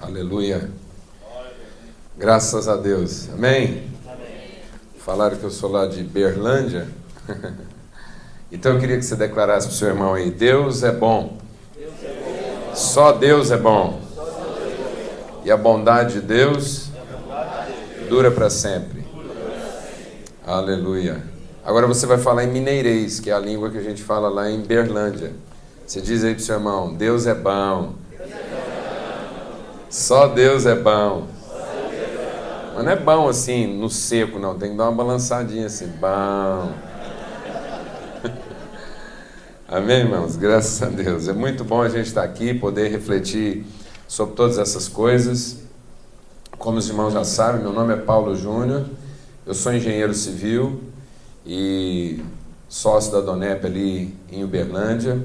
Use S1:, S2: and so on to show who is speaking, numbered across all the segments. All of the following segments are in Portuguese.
S1: Aleluia. Graças a Deus. Amém?
S2: Amém.
S1: Falaram que eu sou lá de Berlândia. Então eu queria que você declarasse para o seu irmão aí: Deus é bom. Só Deus é bom. E a bondade de Deus dura para sempre. Aleluia. Agora você vai falar em mineirês, que é a língua que a gente fala lá em Berlândia. Você diz aí para o seu irmão: Deus é bom. Só Deus é bom. Mas não é bom assim, no seco, não. Tem que dar uma balançadinha assim. Bom. Amém, irmãos? Graças a Deus. É muito bom a gente estar aqui, poder refletir sobre todas essas coisas. Como os irmãos já sabem, meu nome é Paulo Júnior. Eu sou engenheiro civil e sócio da Donep ali em Uberlândia.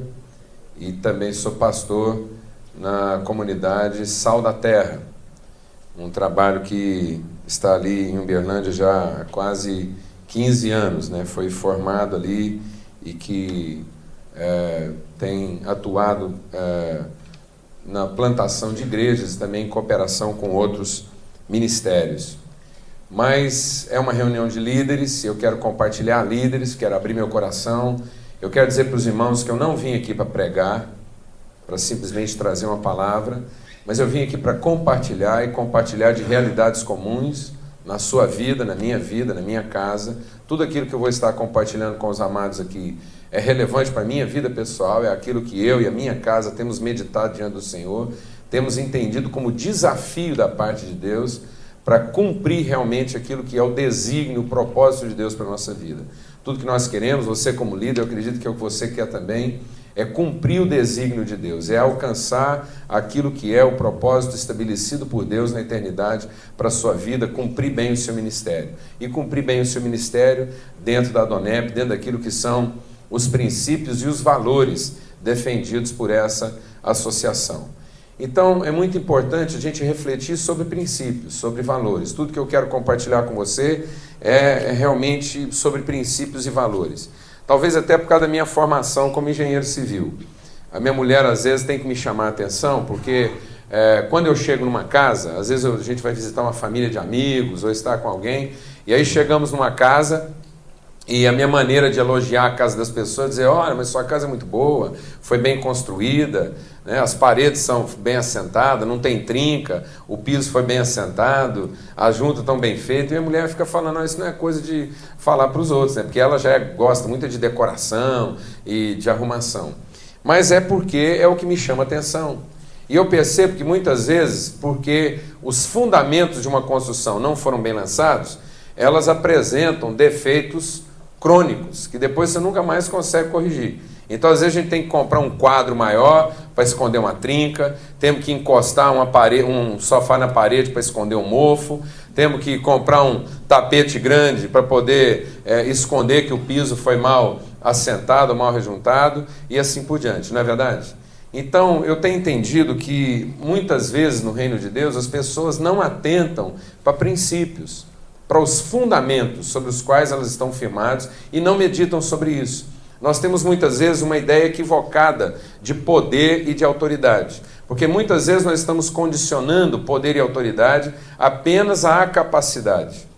S1: E também sou pastor na comunidade Sal da Terra. Um trabalho que está ali em Uberlândia já há quase 15 anos, né? Foi formado ali e que tem atuado na plantação de igrejas, também em cooperação com outros ministérios. Mas é uma reunião de líderes, eu quero compartilhar líderes, quero abrir meu coração. Eu quero dizer para os irmãos que eu não vim aqui para pregar, para simplesmente trazer uma palavra, mas eu vim aqui para compartilhar e compartilhar de realidades comuns na sua vida, na minha casa. Tudo aquilo que eu vou estar compartilhando com os amados aqui é relevante para a minha vida pessoal, é aquilo que eu e a minha casa temos meditado diante do Senhor, temos entendido como desafio da parte de Deus para cumprir realmente aquilo que é o desígnio, o propósito de Deus para a nossa vida. Tudo que nós queremos, você como líder, eu acredito que é o que você quer também, é cumprir o desígnio de Deus, é alcançar aquilo que é o propósito estabelecido por Deus na eternidade para a sua vida, cumprir bem o seu ministério. E cumprir bem o seu ministério dentro da Donep, dentro daquilo que são os princípios e os valores defendidos por essa associação. Então, é muito importante a gente refletir sobre princípios, sobre valores. Tudo que eu quero compartilhar com você é realmente sobre princípios e valores. Talvez até por causa da minha formação como engenheiro civil. A minha mulher, às vezes, tem que me chamar a atenção, porque quando eu chego numa casa, às vezes a gente vai visitar uma família de amigos ou estar com alguém, e aí chegamos numa casa e a minha maneira de elogiar a casa das pessoas é dizer: olha, mas sua casa é muito boa, foi bem construída, né? As paredes são bem assentadas, não tem trinca, o piso foi bem assentado, as juntas estão bem feitas. E a mulher fica falando: não, isso não é coisa de falar para os outros, né? Porque ela já gosta muito de decoração e de arrumação. Mas é porque é o que me chama a atenção. E eu percebo que muitas vezes, porque os fundamentos de uma construção não foram bem lançados, elas apresentam defeitos crônicos, que depois você nunca mais consegue corrigir. Então, às vezes, a gente tem que comprar um quadro maior para esconder uma trinca, temos que encostar um sofá na parede para esconder um mofo, temos que comprar um tapete grande para poder esconder que o piso foi mal assentado, mal rejuntado, e assim por diante, não é verdade? Então, eu tenho entendido que, muitas vezes, no reino de Deus, as pessoas não atentam para princípios, para os fundamentos sobre os quais elas estão firmadas e não meditam sobre isso. Nós temos muitas vezes uma ideia equivocada de poder e de autoridade, porque muitas vezes nós estamos condicionando poder e autoridade apenas à capacidade.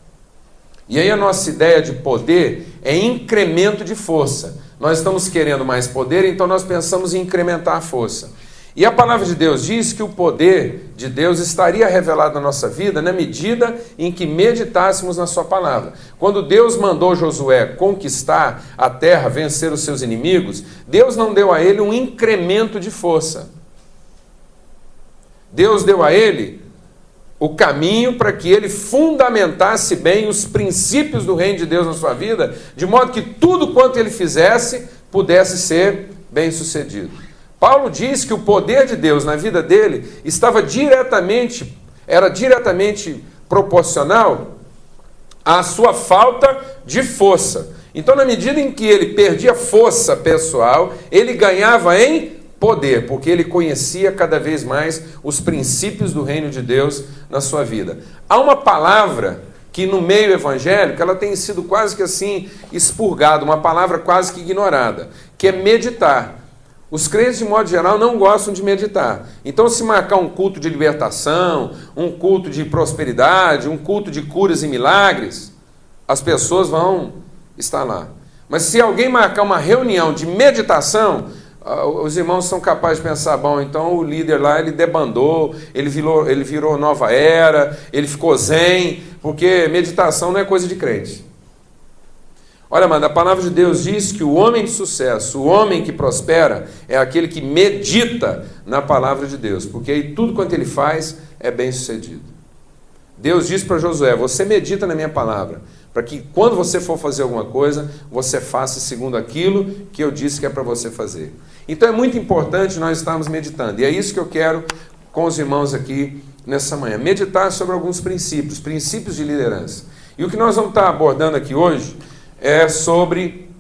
S1: E aí a nossa ideia de poder é incremento de força. Nós estamos querendo mais poder, então nós pensamos em incrementar a força. E a palavra de Deus diz que o poder de Deus estaria revelado na nossa vida na medida em que meditássemos na sua palavra. Quando Deus mandou Josué conquistar a terra, vencer os seus inimigos, Deus não deu a ele um incremento de força. Deus deu a ele o caminho para que ele fundamentasse bem os princípios do reino de Deus na sua vida, de modo que tudo quanto ele fizesse pudesse ser bem sucedido. Paulo diz que o poder de Deus na vida dele era diretamente proporcional à sua falta de força. Então, na medida em que ele perdia força pessoal, ele ganhava em poder, porque ele conhecia cada vez mais os princípios do reino de Deus na sua vida. Há uma palavra que no meio evangélico ela tem sido quase que assim expurgada, uma palavra quase que ignorada, que é meditar. Os crentes, de modo geral, não gostam de meditar. Então, se marcar um culto de libertação, um culto de prosperidade, um culto de curas e milagres, as pessoas vão estar lá. Mas se alguém marcar uma reunião de meditação, os irmãos são capazes de pensar, bom, então o líder lá, ele debandou, ele virou nova era, ele ficou zen, porque meditação não é coisa de crente. Olha, mano, a palavra de Deus diz que o homem de sucesso, o homem que prospera, é aquele que medita na palavra de Deus, porque aí tudo quanto ele faz é bem sucedido. Deus diz para Josué, você medita na minha palavra, para que quando você for fazer alguma coisa, você faça segundo aquilo que eu disse que é para você fazer. Então é muito importante nós estarmos meditando, e é isso que eu quero com os irmãos aqui nessa manhã, meditar sobre alguns princípios de liderança. E o que nós vamos estar abordando aqui hoje é sobre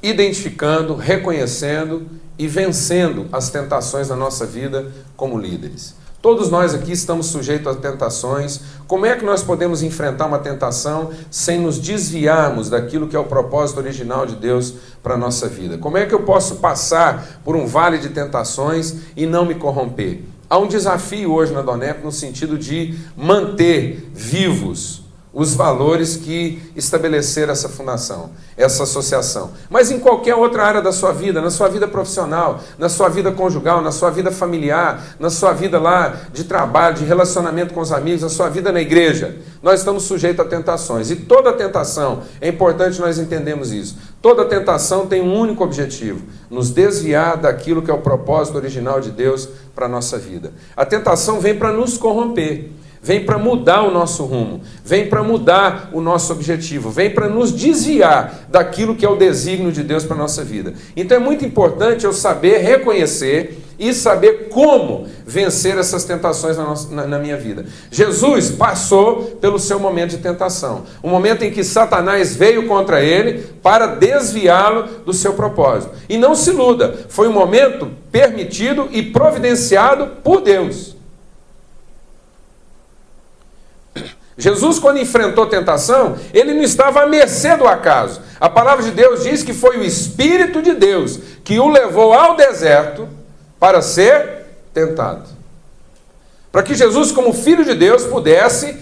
S1: identificando, reconhecendo e vencendo as tentações da nossa vida como líderes. Todos nós aqui estamos sujeitos a tentações. Como é que nós podemos enfrentar uma tentação sem nos desviarmos daquilo que é o propósito original de Deus para a nossa vida? Como é que eu posso passar por um vale de tentações e não me corromper? Há um desafio hoje na Donep no sentido de manter vivos os valores que estabeleceram essa fundação, essa associação. Mas em qualquer outra área da sua vida, na sua vida profissional, na sua vida conjugal, na sua vida familiar, na sua vida lá de trabalho, de relacionamento com os amigos, na sua vida na igreja, nós estamos sujeitos a tentações. E toda tentação, é importante nós entendermos isso, toda tentação tem um único objetivo, nos desviar daquilo que é o propósito original de Deus para a nossa vida. A tentação vem para nos corromper, vem para mudar o nosso rumo, vem para mudar o nosso objetivo, vem para nos desviar daquilo que é o desígnio de Deus para a nossa vida. Então é muito importante eu saber reconhecer e saber como vencer essas tentações na minha vida. Jesus passou pelo seu momento de tentação, o momento em que Satanás veio contra ele para desviá-lo do seu propósito. E não se iluda, foi um momento permitido e providenciado por Deus. Jesus, quando enfrentou tentação, ele não estava à mercê do acaso. A palavra de Deus diz que foi o Espírito de Deus que o levou ao deserto para ser tentado. Para que Jesus, como Filho de Deus, pudesse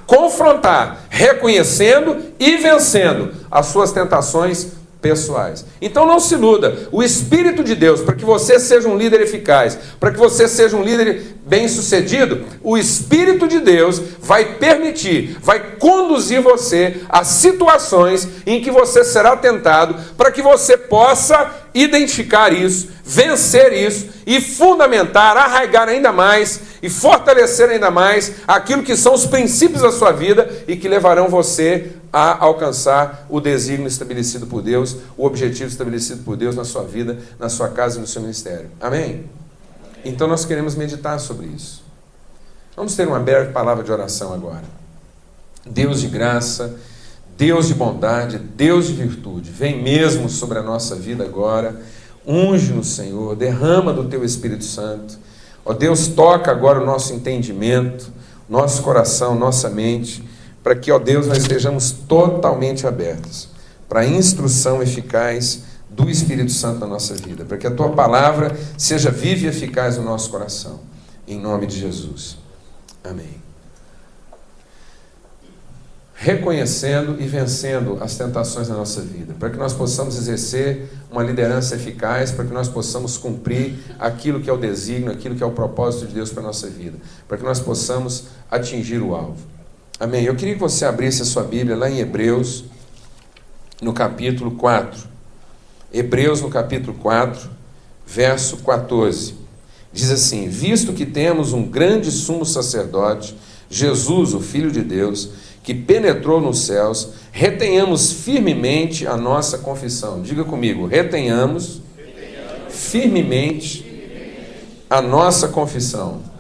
S1: confrontar, reconhecendo e vencendo as suas tentações pessoais. Então não se iluda, o Espírito de Deus, para que você seja um líder eficaz, para que você seja um líder bem-sucedido, o Espírito de Deus vai permitir, vai conduzir você a situações em que você será tentado, para que você possa identificar isso, vencer isso e fundamentar, arraigar ainda mais e fortalecer ainda mais aquilo que são os princípios da sua vida e que levarão você a alcançar o desígnio estabelecido por Deus, o objetivo estabelecido por Deus na sua vida, na sua casa e no seu ministério. Amém? Então nós queremos meditar sobre isso. Vamos ter uma breve palavra de oração agora. Deus de graça, Deus de bondade, Deus de virtude, vem mesmo sobre a nossa vida agora, unge-nos, Senhor, derrama do Teu Espírito Santo. Ó Deus, toca agora o nosso entendimento, nosso coração, nossa mente, para que, ó Deus, nós estejamos totalmente abertos para a instrução eficaz do Espírito Santo na nossa vida, para que a Tua palavra seja viva e eficaz no nosso coração. Em nome de Jesus. Amém. Reconhecendo e vencendo as tentações da nossa vida, para que nós possamos exercer uma liderança eficaz, para que nós possamos cumprir aquilo que é o desígnio, aquilo que é o propósito de Deus para a nossa vida, para que nós possamos atingir o alvo. Amém. Eu queria que você abrisse a sua Bíblia lá em Hebreus, no capítulo 4. Hebreus, no capítulo 4, verso 14. Diz assim: visto que temos um grande sumo sacerdote, Jesus, o Filho de Deus, que penetrou nos céus, retenhamos firmemente a nossa confissão. Diga comigo, retenhamos firmemente a nossa confissão.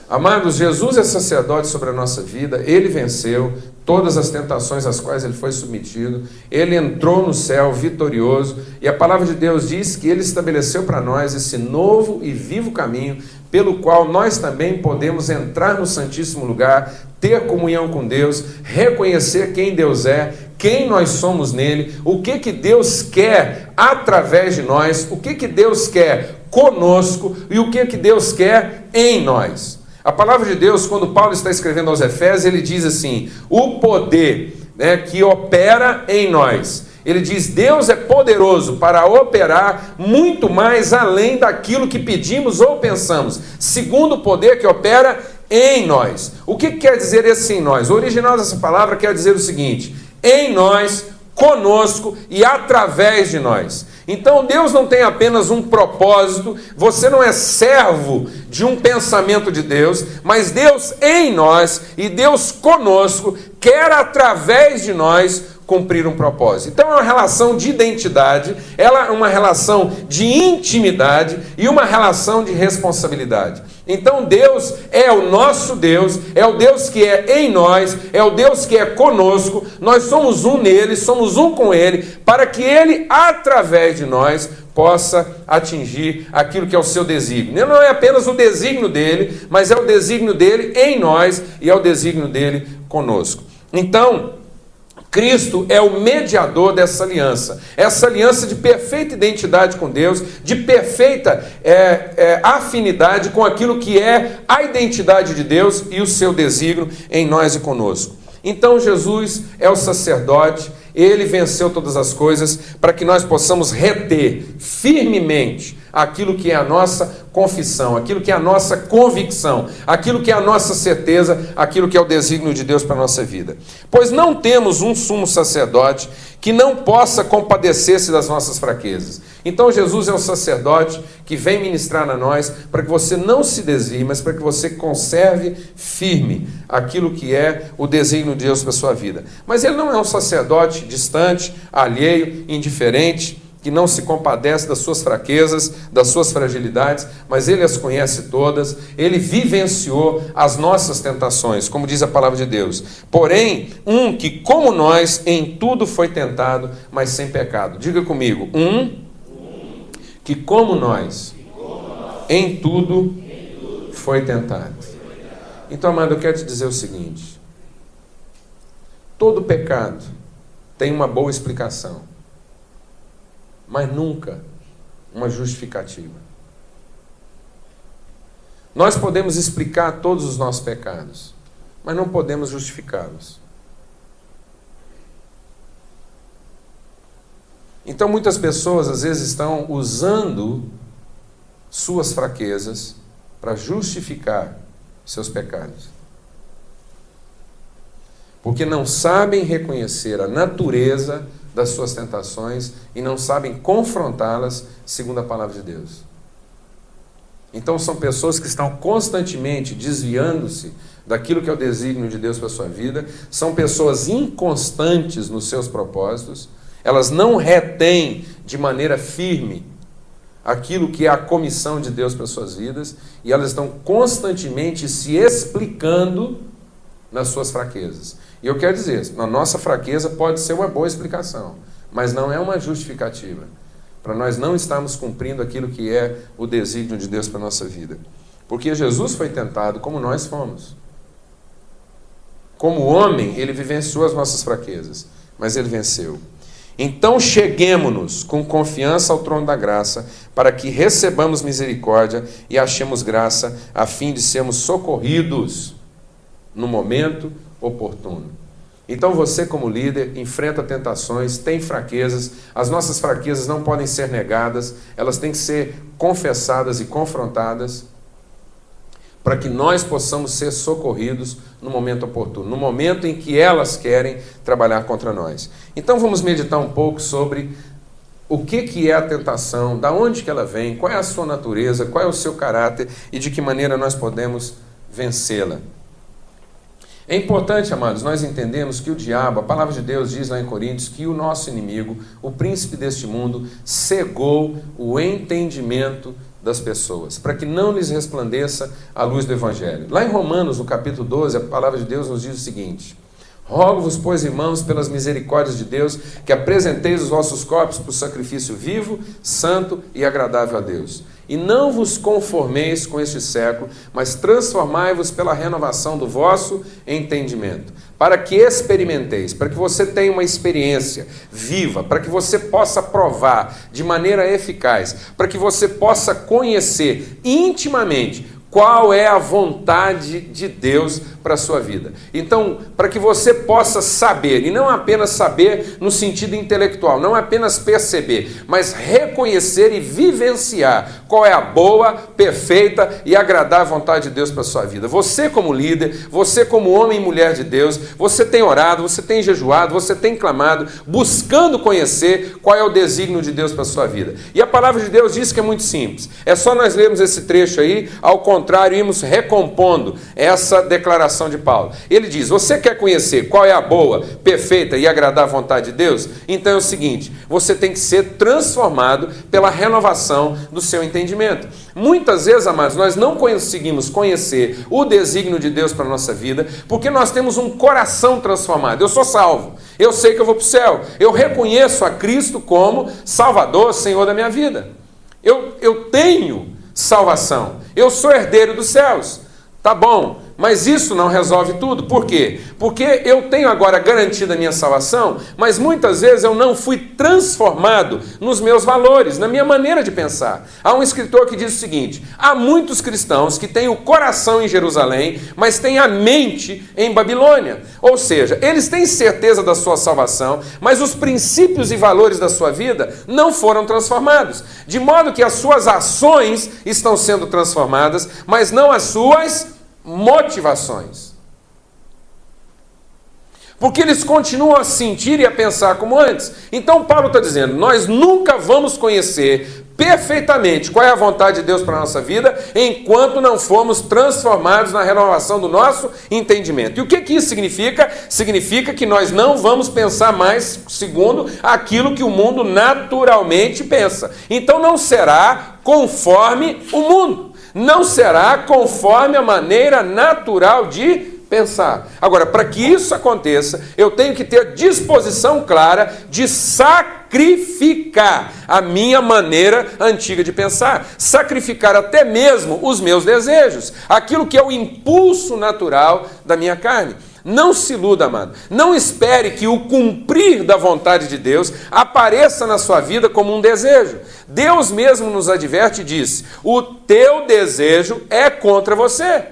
S1: Amados, Jesus é sacerdote sobre a nossa vida, Ele venceu todas as tentações às quais Ele foi submetido, Ele entrou no céu vitorioso, e a palavra de Deus diz que Ele estabeleceu para nós esse novo e vivo caminho, pelo qual nós também podemos entrar no Santíssimo Lugar, ter comunhão com Deus, reconhecer quem Deus é, quem nós somos nele, o que Deus quer através de nós, o que Deus quer conosco e o que Deus quer em nós. A palavra de Deus, quando Paulo está escrevendo aos Efésios, ele diz assim: o poder, que opera em nós. Ele diz: Deus é poderoso para operar muito mais além daquilo que pedimos ou pensamos, segundo o poder que opera em nós. O que quer dizer esse em nós? O original dessa palavra quer dizer o seguinte: em nós, conosco e através de nós. Então Deus não tem apenas um propósito, você não é servo de um pensamento de Deus, mas Deus em nós e Deus conosco quer através de nós cumprir um propósito. Então é uma relação de identidade, ela é uma relação de intimidade e uma relação de responsabilidade. Então Deus é o nosso Deus, é o Deus que é em nós, é o Deus que é conosco, nós somos um nele, somos um com ele, para que ele, através de nós, possa atingir aquilo que é o seu desígnio. Não é apenas o desígnio dele, mas é o desígnio dele em nós e é o desígnio dele conosco. Então, Cristo é o mediador dessa aliança. Essa aliança de perfeita identidade com Deus, de perfeita afinidade com aquilo que é a identidade de Deus e o seu desígnio em nós e conosco. Então Jesus é o sacerdote, ele venceu todas as coisas para que nós possamos reter firmemente aquilo que é a nossa confissão, aquilo que é a nossa convicção, aquilo que é a nossa certeza, aquilo que é o desígnio de Deus para a nossa vida. Pois não temos um sumo sacerdote que não possa compadecer-se das nossas fraquezas. Então Jesus é o sacerdote que vem ministrar a nós para que você não se desvie, mas para que você conserve firme aquilo que é o desígnio de Deus para a sua vida. Mas ele não é um sacerdote distante, alheio, indiferente, que não se compadece das suas fraquezas, das suas fragilidades, mas ele as conhece todas, ele vivenciou as nossas tentações, como diz a palavra de Deus. Porém, um que, como nós, em tudo foi tentado, mas sem pecado. Diga comigo, que como nós, em tudo foi tentado. Então, amado, eu quero te dizer o seguinte: todo pecado tem uma boa explicação, mas nunca uma justificativa. Nós podemos explicar todos os nossos pecados, mas não podemos justificá-los. Então muitas pessoas às vezes estão usando suas fraquezas para justificar seus pecados, porque não sabem reconhecer a natureza das suas tentações e não sabem confrontá-las segundo a palavra de Deus. Então são pessoas que estão constantemente desviando-se daquilo que é o desígnio de Deus para a sua vida, são pessoas inconstantes nos seus propósitos, elas não retêm de maneira firme aquilo que é a comissão de Deus para as suas vidas, e elas estão constantemente se explicando nas suas fraquezas. E eu quero dizer, a nossa fraqueza pode ser uma boa explicação, mas não é uma justificativa para nós não estarmos cumprindo aquilo que é o desígnio de Deus para a nossa vida. Porque Jesus foi tentado como nós fomos. Como homem, ele vivenciou as nossas fraquezas, mas ele venceu. Então cheguemo-nos com confiança ao trono da graça, para que recebamos misericórdia e achemos graça, a fim de sermos socorridos no momento oportuno. Então você, como líder, enfrenta tentações, tem fraquezas, as nossas fraquezas não podem ser negadas, elas têm que ser confessadas e confrontadas, para que nós possamos ser socorridos no momento oportuno, no momento em que elas querem trabalhar contra nós. Então vamos meditar um pouco sobre o que é a tentação, da onde que ela vem, qual é a sua natureza, qual é o seu caráter e de que maneira nós podemos vencê-la. É importante, amados, nós entendemos que o diabo, a palavra de Deus diz lá em Coríntios, que o nosso inimigo, o príncipe deste mundo, cegou o entendimento das pessoas, para que não lhes resplandeça a luz do Evangelho. Lá em Romanos, no capítulo 12, a palavra de Deus nos diz o seguinte: rogo-vos, pois, irmãos, pelas misericórdias de Deus, que apresenteis os vossos corpos por sacrifício vivo, santo e agradável a Deus. E não vos conformeis com este século, mas transformai-vos pela renovação do vosso entendimento, para que experimenteis, para que você tenha uma experiência viva, para que você possa provar de maneira eficaz, para que você possa conhecer intimamente qual é a vontade de Deus para a sua vida. Então, para que você possa saber, e não apenas saber no sentido intelectual, não apenas perceber, mas reconhecer e vivenciar qual é a boa, perfeita e agradável vontade de Deus para a sua vida. Você como líder, você como homem e mulher de Deus, você tem orado, você tem jejuado, você tem clamado, buscando conhecer qual é o desígnio de Deus para a sua vida. E a palavra de Deus diz que é muito simples. É só nós lermos esse trecho aí, ao contrário, irmos recompondo essa declaração de Paulo. Ele diz: você quer conhecer qual é a boa, perfeita e agradável vontade de Deus? Então é o seguinte, você tem que ser transformado pela renovação do seu entendimento. Muitas vezes, amados, nós não conseguimos conhecer o desígnio de Deus para a nossa vida, porque nós temos um coração transformado. Eu sou salvo, eu sei que eu vou para o céu, eu reconheço a Cristo como Salvador, Senhor da minha vida. Eu tenho salvação, eu sou herdeiro dos céus. Tá bom, mas isso não resolve tudo. Por quê? Porque eu tenho agora garantida a minha salvação, mas muitas vezes eu não fui transformado nos meus valores, na minha maneira de pensar. Há um escritor que diz o seguinte: há muitos cristãos que têm o coração em Jerusalém, mas têm a mente em Babilônia. Ou seja, eles têm certeza da sua salvação, mas os princípios e valores da sua vida não foram transformados. De modo que as suas ações estão sendo transformadas, mas não as suas motivações. Porque eles continuam a sentir e a pensar como antes. Então Paulo está dizendo, nós nunca vamos conhecer perfeitamente qual é a vontade de Deus para a nossa vida, enquanto não formos transformados na renovação do nosso entendimento. E o que isso significa? Significa que nós não vamos pensar mais segundo aquilo que o mundo naturalmente pensa. Então não será conforme o mundo. Não será conforme a maneira natural de pensar. Agora, para que isso aconteça, eu tenho que ter disposição clara de sacrificar a minha maneira antiga de pensar. Sacrificar até mesmo os meus desejos, aquilo que é o impulso natural da minha carne. Não se iluda, amado. Não espere que o cumprir da vontade de Deus apareça na sua vida como um desejo. Deus mesmo nos adverte e diz: o teu desejo é contra você.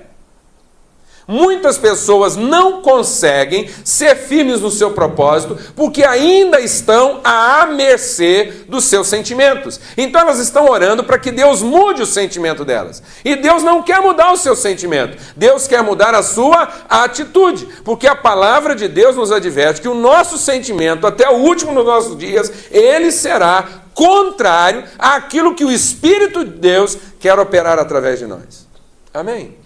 S1: Muitas pessoas não conseguem ser firmes no seu propósito porque ainda estão à mercê dos seus sentimentos. Então elas estão orando para que Deus mude o sentimento delas. E Deus não quer mudar o seu sentimento. Deus quer mudar a sua atitude. Porque a palavra de Deus nos adverte que o nosso sentimento, até o último dos nossos dias, ele será contrário àquilo que o Espírito de Deus quer operar através de nós. Amém?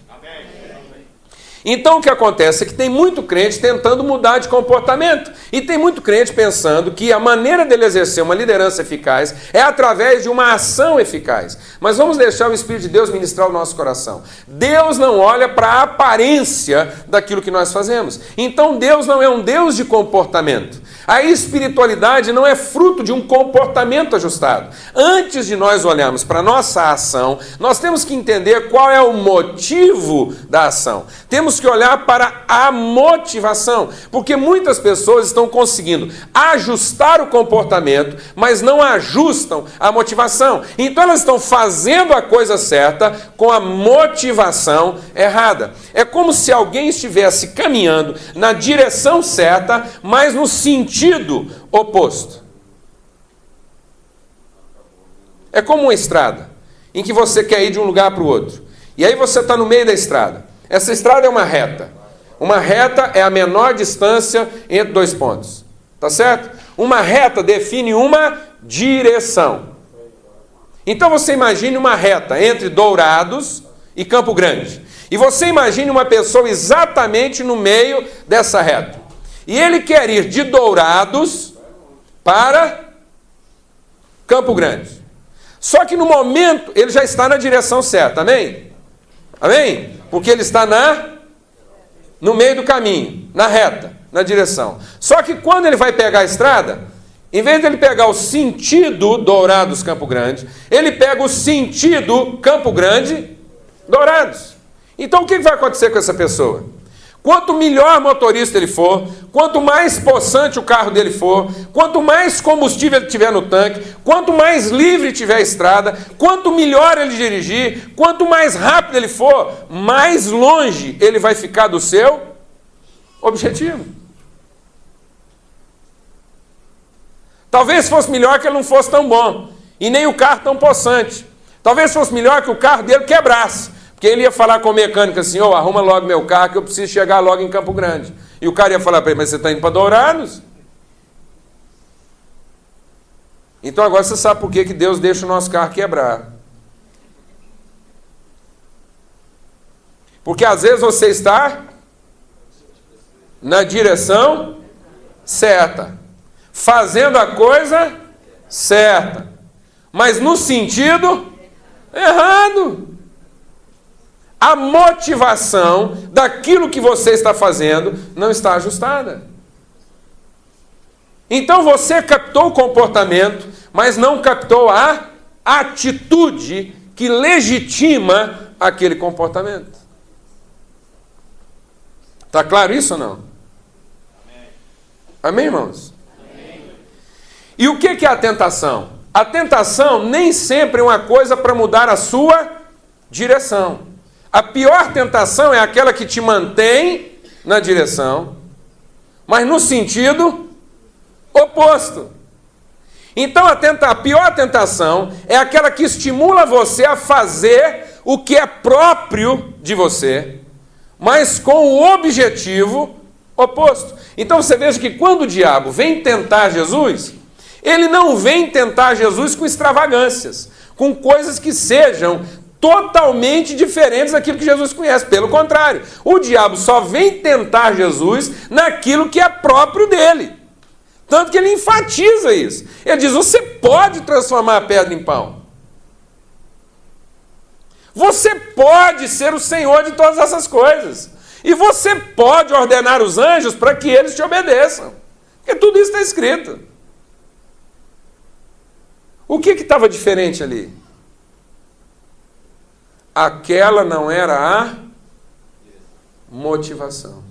S1: Então o que acontece é que tem muito crente tentando mudar de comportamento. E tem muito crente pensando que a maneira dele exercer uma liderança eficaz é através de uma ação eficaz. Mas vamos deixar o Espírito de Deus ministrar o nosso coração. Deus não olha para a aparência daquilo que nós fazemos. Então Deus não é um Deus de comportamento. A espiritualidade não é fruto de um comportamento ajustado. Antes de nós olharmos para a nossa ação, nós temos que entender qual é o motivo da ação. Temos que olhar para a motivação, porque muitas pessoas estão conseguindo ajustar o comportamento, mas não ajustam a motivação. Então elas estão fazendo a coisa certa com a motivação errada. É como se alguém estivesse caminhando na direção certa, mas no sentido oposto. É como uma estrada, em que você quer ir de um lugar para o outro. E aí você está no meio da estrada. Essa estrada é uma reta. Uma reta é a menor distância entre dois pontos. Tá certo? Uma reta define uma direção. Então você imagine uma reta entre Dourados e Campo Grande. E você imagine uma pessoa exatamente no meio dessa reta. E ele quer ir de Dourados para Campo Grande. Só que no momento ele já está na direção certa, amém? Amém? Porque ele está no meio do caminho, na reta, na direção. Só que quando ele vai pegar a estrada, Em vez de ele pegar o sentido Dourados Campo Grande, ele pega o sentido Campo Grande Dourados. Então o que vai acontecer com essa pessoa? Quanto melhor motorista ele for, quanto mais possante o carro dele for, quanto mais combustível ele tiver no tanque, quanto mais livre tiver a estrada, quanto melhor ele dirigir, quanto mais rápido ele for, mais longe ele vai ficar do seu objetivo. Talvez fosse melhor que ele não fosse tão bom, e nem o carro tão possante. Talvez fosse melhor que o carro dele quebrasse. Porque ele ia falar com o mecânico assim, arruma logo meu carro que eu preciso chegar logo em Campo Grande. E o cara ia falar para ele, mas você está indo para Dourados? Então agora você sabe por que Deus deixa o nosso carro quebrar. Porque às vezes você está na direção certa, fazendo a coisa certa, mas no sentido errado. A motivação daquilo que você está fazendo não está ajustada. Então você captou o comportamento, mas não captou a atitude que legitima aquele comportamento. Está claro isso ou não? Amém, irmãos? Amém. E o que é a tentação? A tentação nem sempre é uma coisa para mudar a sua direção. A pior tentação é aquela que te mantém na direção, mas no sentido oposto. Então a pior tentação é aquela que estimula você a fazer o que é próprio de você, mas com o objetivo oposto. Então você veja que quando o diabo vem tentar Jesus, ele não vem tentar Jesus com extravagâncias, com coisas que sejam totalmente diferentes daquilo que Jesus conhece. Pelo contrário, o diabo só vem tentar Jesus naquilo que é próprio dele. Tanto que ele enfatiza isso. Ele diz, você pode transformar a pedra em pão. Você pode ser o Senhor de todas essas coisas. E você pode ordenar os anjos para que eles te obedeçam. Porque tudo isso está escrito. O que estava diferente ali? Aquela não era a motivação,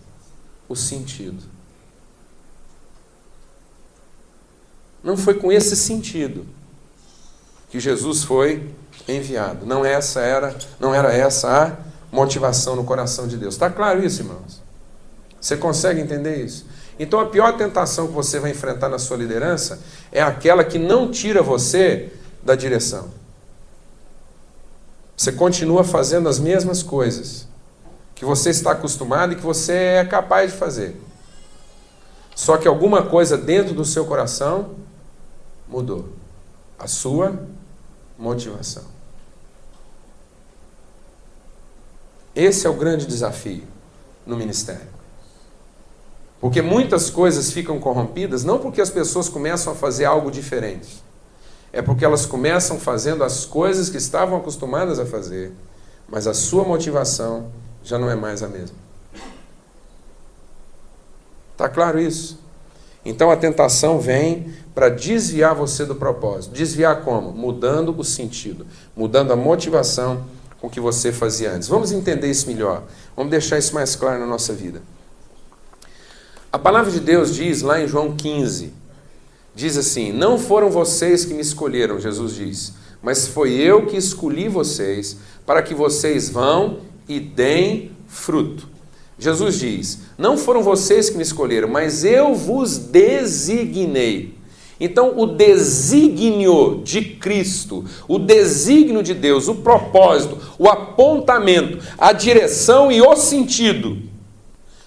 S1: o sentido. Não foi com esse sentido que Jesus foi enviado. Não era essa a motivação no coração de Deus. Está claro isso, irmãos? Você consegue entender isso? Então a pior tentação que você vai enfrentar na sua liderança é aquela que não tira você da direção. Você continua fazendo as mesmas coisas que você está acostumado e que você é capaz de fazer. Só que alguma coisa dentro do seu coração mudou. A sua motivação. Esse é o grande desafio no ministério. Porque muitas coisas ficam corrompidas não porque as pessoas começam a fazer algo diferente. É porque elas começam fazendo as coisas que estavam acostumadas a fazer, mas a sua motivação já não é mais a mesma. Está claro isso? Então a tentação vem para desviar você do propósito. Desviar como? Mudando o sentido, mudando a motivação com que você fazia antes. Vamos entender isso melhor. Vamos deixar isso mais claro na nossa vida. A palavra de Deus diz lá em João 15, diz assim, não foram vocês que me escolheram, Jesus diz, mas foi eu que escolhi vocês para que vocês vão e deem fruto. Jesus diz, não foram vocês que me escolheram, mas eu vos designei. Então o desígnio de Cristo, o desígnio de Deus, o propósito, o apontamento, a direção e o sentido.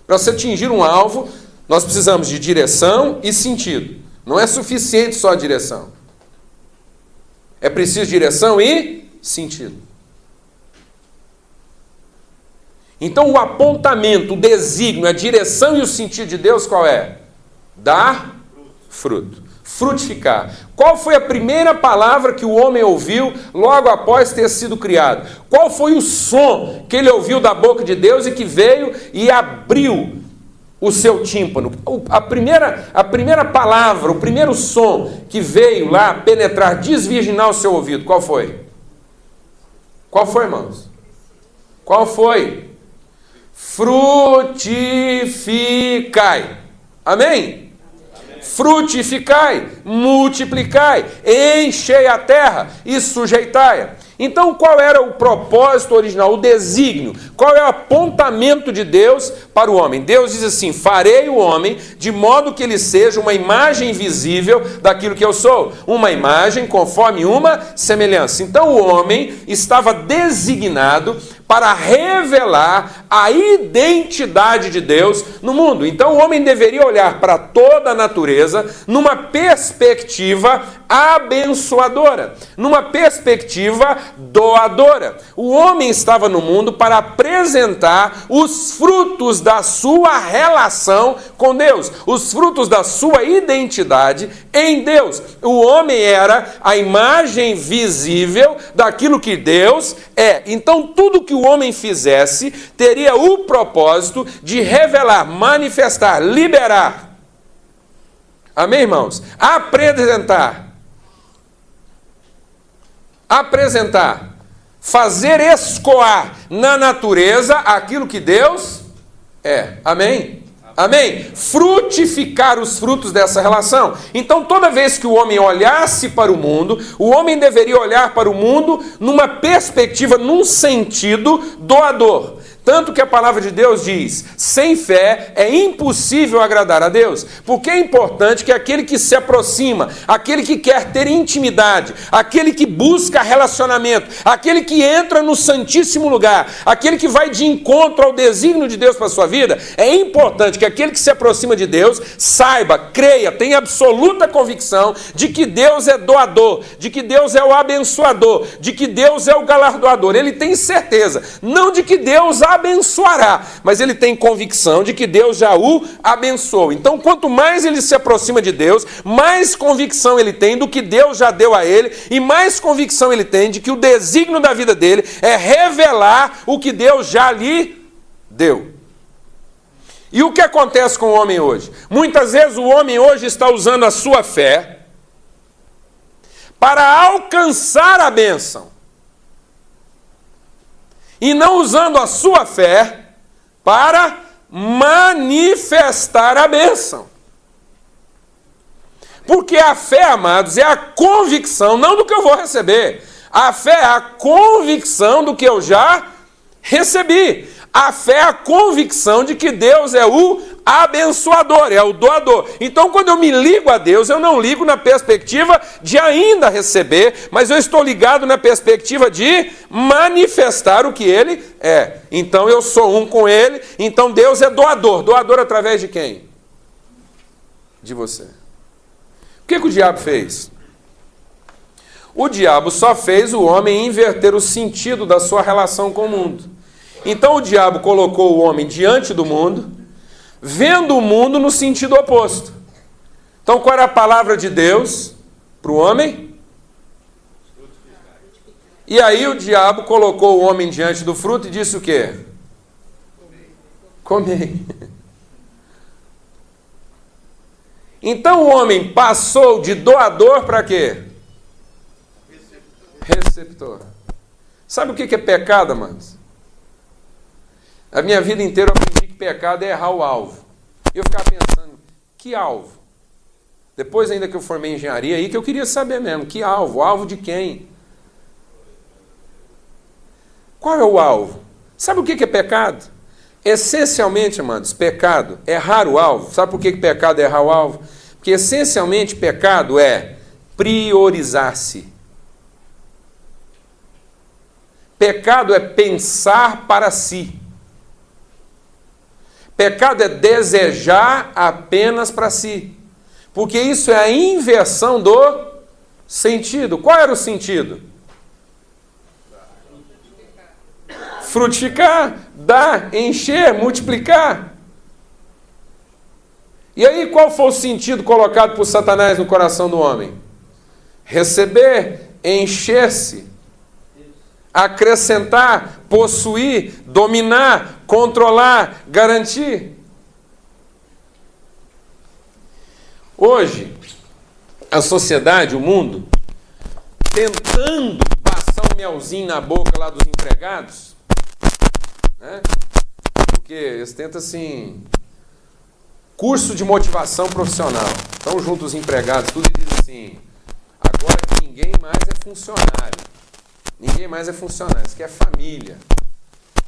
S1: Para você atingir um alvo, nós precisamos de direção e sentido. Não é suficiente só a direção. É preciso direção e sentido. Então o apontamento, o desígnio, a direção e o sentido de Deus qual é? Dar fruto. Frutificar. Qual foi a primeira palavra que o homem ouviu logo após ter sido criado? Qual foi o som que ele ouviu da boca de Deus e que veio e abriu o seu tímpano? A primeira palavra, o primeiro som que veio lá penetrar, desvirginar o seu ouvido, qual foi? Qual foi, irmãos? Qual foi? Frutificai. Amém? Frutificai, multiplicai, enchei a terra e sujeitai-a. Então, qual era o propósito original, o desígnio? Qual é o apontamento de Deus para o homem? Deus diz assim: farei o homem de modo que ele seja uma imagem visível daquilo que eu sou. Uma imagem conforme uma semelhança. Então, o homem estava designado para revelar a identidade de Deus no mundo. Então, o homem deveria olhar para toda a natureza numa perspectiva abençoadora, numa perspectiva doadora. O homem estava no mundo para apresentar os frutos da sua relação com Deus, os frutos da sua identidade em Deus. O homem era a imagem visível daquilo que Deus é. Então, tudo que o homem fizesse teria o propósito de revelar, manifestar, liberar. Amém, irmãos? Apresentar, fazer escoar na natureza aquilo que Deus é. Amém? Amém? Frutificar os frutos dessa relação. Então, toda vez que o homem olhasse para o mundo, o homem deveria olhar para o mundo numa perspectiva, num sentido doador. Tanto que a palavra de Deus diz: sem fé é impossível agradar a Deus. Porque é importante que aquele que se aproxima, aquele que quer ter intimidade, aquele que busca relacionamento, aquele que entra no santíssimo lugar, aquele que vai de encontro ao desígnio de Deus para a sua vida, é importante que aquele que se aproxima de Deus saiba, creia, tenha absoluta convicção de que Deus é doador, de que Deus é o abençoador, de que Deus é o galardoador. Ele tem certeza, não de que Deus abençoará, mas ele tem convicção de que Deus já o abençoou. Então, quanto mais ele se aproxima de Deus, mais convicção ele tem do que Deus já deu a ele, e mais convicção ele tem de que o desígnio da vida dele é revelar o que Deus já lhe deu. E o que acontece com o homem hoje? Muitas vezes o homem hoje está usando a sua fé para alcançar a bênção, e não usando a sua fé para manifestar a bênção. Porque a fé, amados, é a convicção, não do que eu vou receber. A fé é a convicção do que eu já recebi. A fé é a convicção de que Deus é o abençoador, é o doador. Então, quando eu me ligo a Deus, eu não ligo na perspectiva de ainda receber, mas eu estou ligado na perspectiva de manifestar o que Ele é. Então, eu sou um com Ele, então Deus é doador. Doador através de quem? De você. O que o diabo fez? O diabo só fez o homem inverter o sentido da sua relação com o mundo. Então o diabo colocou o homem diante do mundo, vendo o mundo no sentido oposto. Então qual era a palavra de Deus para o homem? E aí o diabo colocou o homem diante do fruto e disse o quê? Comei. Então o homem passou de doador para quê? Receptor. Sabe o que é pecado, amados? A minha vida inteira eu aprendi que pecado é errar o alvo. E eu ficava pensando, que alvo? Depois ainda que eu formei em engenharia, aí que eu queria saber mesmo, que alvo? Alvo de quem? Qual é o alvo? Sabe o que é pecado? Essencialmente, amados, pecado é errar o alvo. Sabe por que pecado é errar o alvo? Porque essencialmente pecado é priorizar-se. Pecado é pensar para si. Pecado é desejar apenas para si. Porque isso é a inversão do sentido. Qual era o sentido? Frutificar, dar, encher, multiplicar. E aí qual foi o sentido colocado por Satanás no coração do homem? Receber, encher-se, acrescentar, possuir, dominar, controlar, garantir. Hoje, a sociedade, o mundo, tentando passar um melzinho na boca lá dos empregados, né? Porque eles tentam assim, curso de motivação profissional. Estão juntos os empregados, tudo, e diz assim, agora que ninguém mais é funcionário. Ninguém mais é funcionário, isso aqui é família.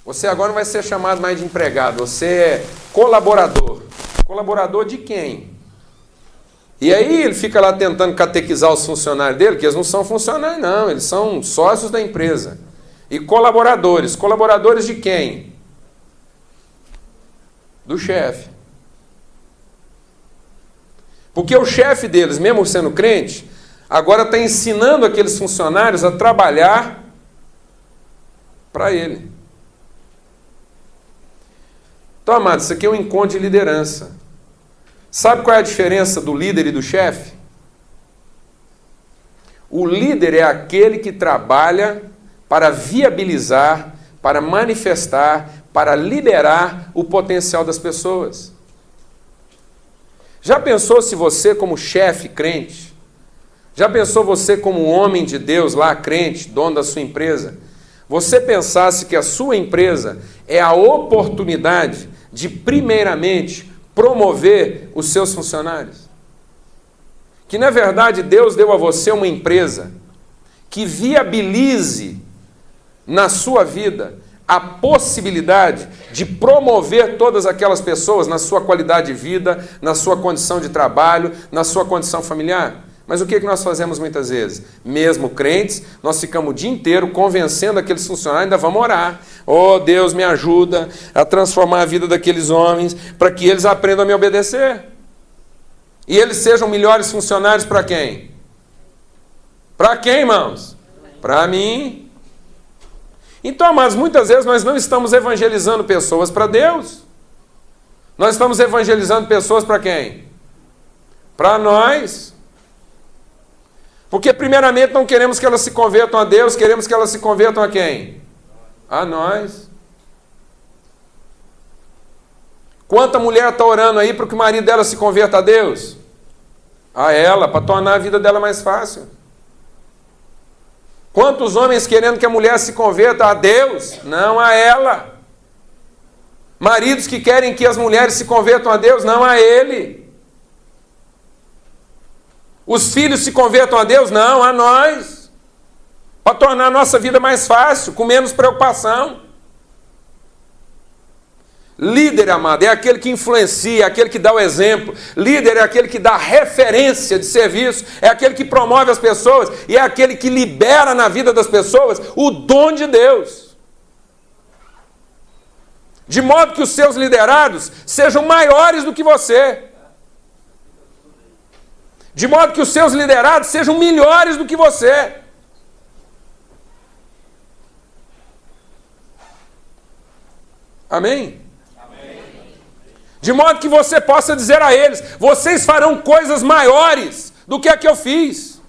S1: Você agora não vai ser chamado mais de empregado, você é colaborador. Colaborador de quem? E aí ele fica lá tentando catequizar os funcionários dele, que eles não são funcionários não, eles são sócios da empresa. E colaboradores. Colaboradores de quem? Do chefe. Porque o chefe deles, mesmo sendo crente, agora está ensinando aqueles funcionários a trabalhar para ele. Então, amados, isso aqui é um encontro de liderança. Sabe qual é a diferença do líder e do chefe? O líder é aquele que trabalha para viabilizar, para manifestar, para liberar o potencial das pessoas. Já pensou se você, como chefe crente, já pensou você como homem de Deus lá, crente, dono da sua empresa, você pensasse que a sua empresa é a oportunidade de, primeiramente, promover os seus funcionários? Que, na verdade, Deus deu a você uma empresa que viabilize na sua vida a possibilidade de promover todas aquelas pessoas na sua qualidade de vida, na sua condição de trabalho, na sua condição familiar. Mas o que nós fazemos muitas vezes? Mesmo crentes, nós ficamos o dia inteiro convencendo aqueles funcionários, ainda vamos orar. Oh, Deus, me ajuda a transformar a vida daqueles homens, para que eles aprendam a me obedecer. E eles sejam melhores funcionários para quem? Para quem, irmãos? Para mim. Então, mas muitas vezes nós não estamos evangelizando pessoas para Deus. Nós estamos evangelizando pessoas para quem? Para nós. Porque, primeiramente, não queremos que elas se convertam a Deus, queremos que elas se convertam a quem? A nós. Quanta mulher está orando aí para que o marido dela se converta a Deus? A ela, para tornar a vida dela mais fácil. Quantos homens querendo que a mulher se converta a Deus? Não a ela. Maridos que querem que as mulheres se convertam a Deus? Não a ele. Os filhos se convertam a Deus? Não, a nós. Para tornar a nossa vida mais fácil, com menos preocupação. Líder, amado, é aquele que influencia, é aquele que dá o exemplo. Líder é aquele que dá referência de serviço, é aquele que promove as pessoas e é aquele que libera na vida das pessoas o dom de Deus. De modo que os seus liderados sejam maiores do que você. De modo que os seus liderados sejam melhores do que você. Amém? Amém? De modo que você possa dizer a eles, vocês farão coisas maiores do que a que eu fiz.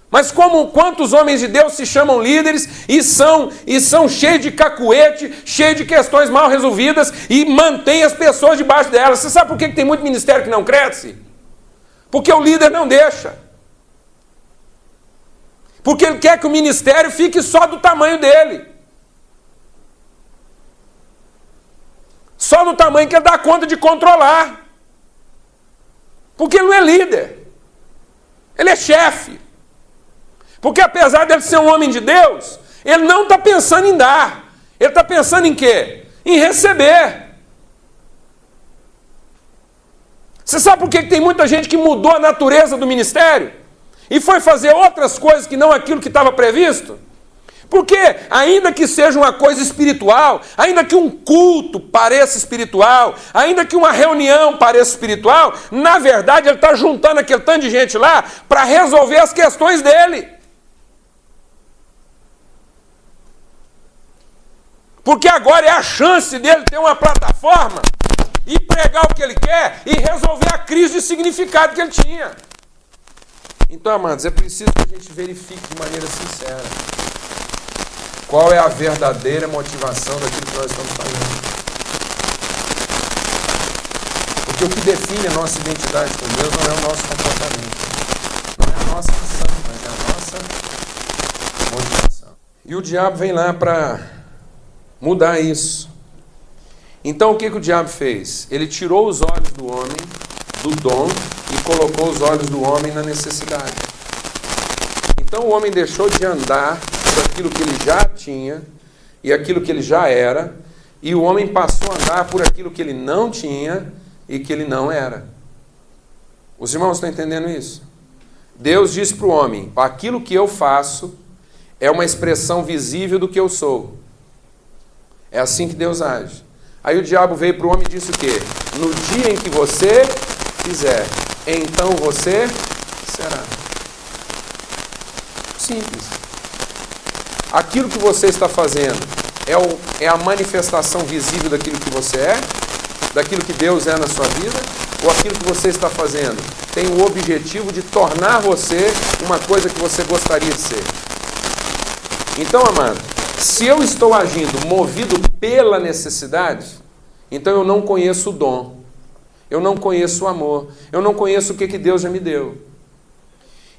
S1: Mas quantos homens de Deus se chamam líderes e são cheios de cacuete, cheios de questões mal resolvidas e mantêm as pessoas debaixo delas. Você sabe por que tem muito ministério que não cresce? Porque o líder não deixa. Porque ele quer que o ministério fique só do tamanho dele. Só do tamanho que ele dá conta de controlar. Porque ele não é líder. Ele é chefe. Porque apesar de ele ser um homem de Deus, ele não está pensando em dar. Ele está pensando em quê? Em receber. Você sabe por que tem muita gente que mudou a natureza do ministério? E foi fazer outras coisas que não aquilo que estava previsto? Porque, ainda que seja uma coisa espiritual, ainda que um culto pareça espiritual, ainda que uma reunião pareça espiritual, na verdade ele está juntando aquele tanto de gente lá para resolver as questões dele. Porque agora é a chance dele ter uma plataforma e pregar o que ele quer e resolver a crise de significado que ele tinha. Então, amados, é preciso que a gente verifique de maneira sincera qual é a verdadeira motivação daquilo que nós estamos fazendo. Porque Porque o que define a nossa identidade com Deus não é o nosso comportamento, não é a nossa ação, mas é a nossa motivação. E o diabo vem lá para mudar isso. Então o que o diabo fez? Ele tirou os olhos do homem do dom e colocou os olhos do homem na necessidade. Então o homem deixou de andar por aquilo que ele já tinha e aquilo que ele já era, e o homem passou a andar por aquilo que ele não tinha e que ele não era. Os irmãos estão entendendo isso? Deus diz para o homem: aquilo que eu faço é uma expressão visível do que eu sou. É assim que Deus age. Aí o diabo veio para o homem e disse o quê? No dia em que você fizer, então você será. Simples. Aquilo que você está fazendo é a manifestação visível daquilo que você é, daquilo que Deus é na sua vida, ou aquilo que você está fazendo tem o objetivo de tornar você uma coisa que você gostaria de ser. Então, amado, se eu estou agindo movido pela necessidade, então eu não conheço o dom, eu não conheço o amor, eu não conheço o que Deus já me deu.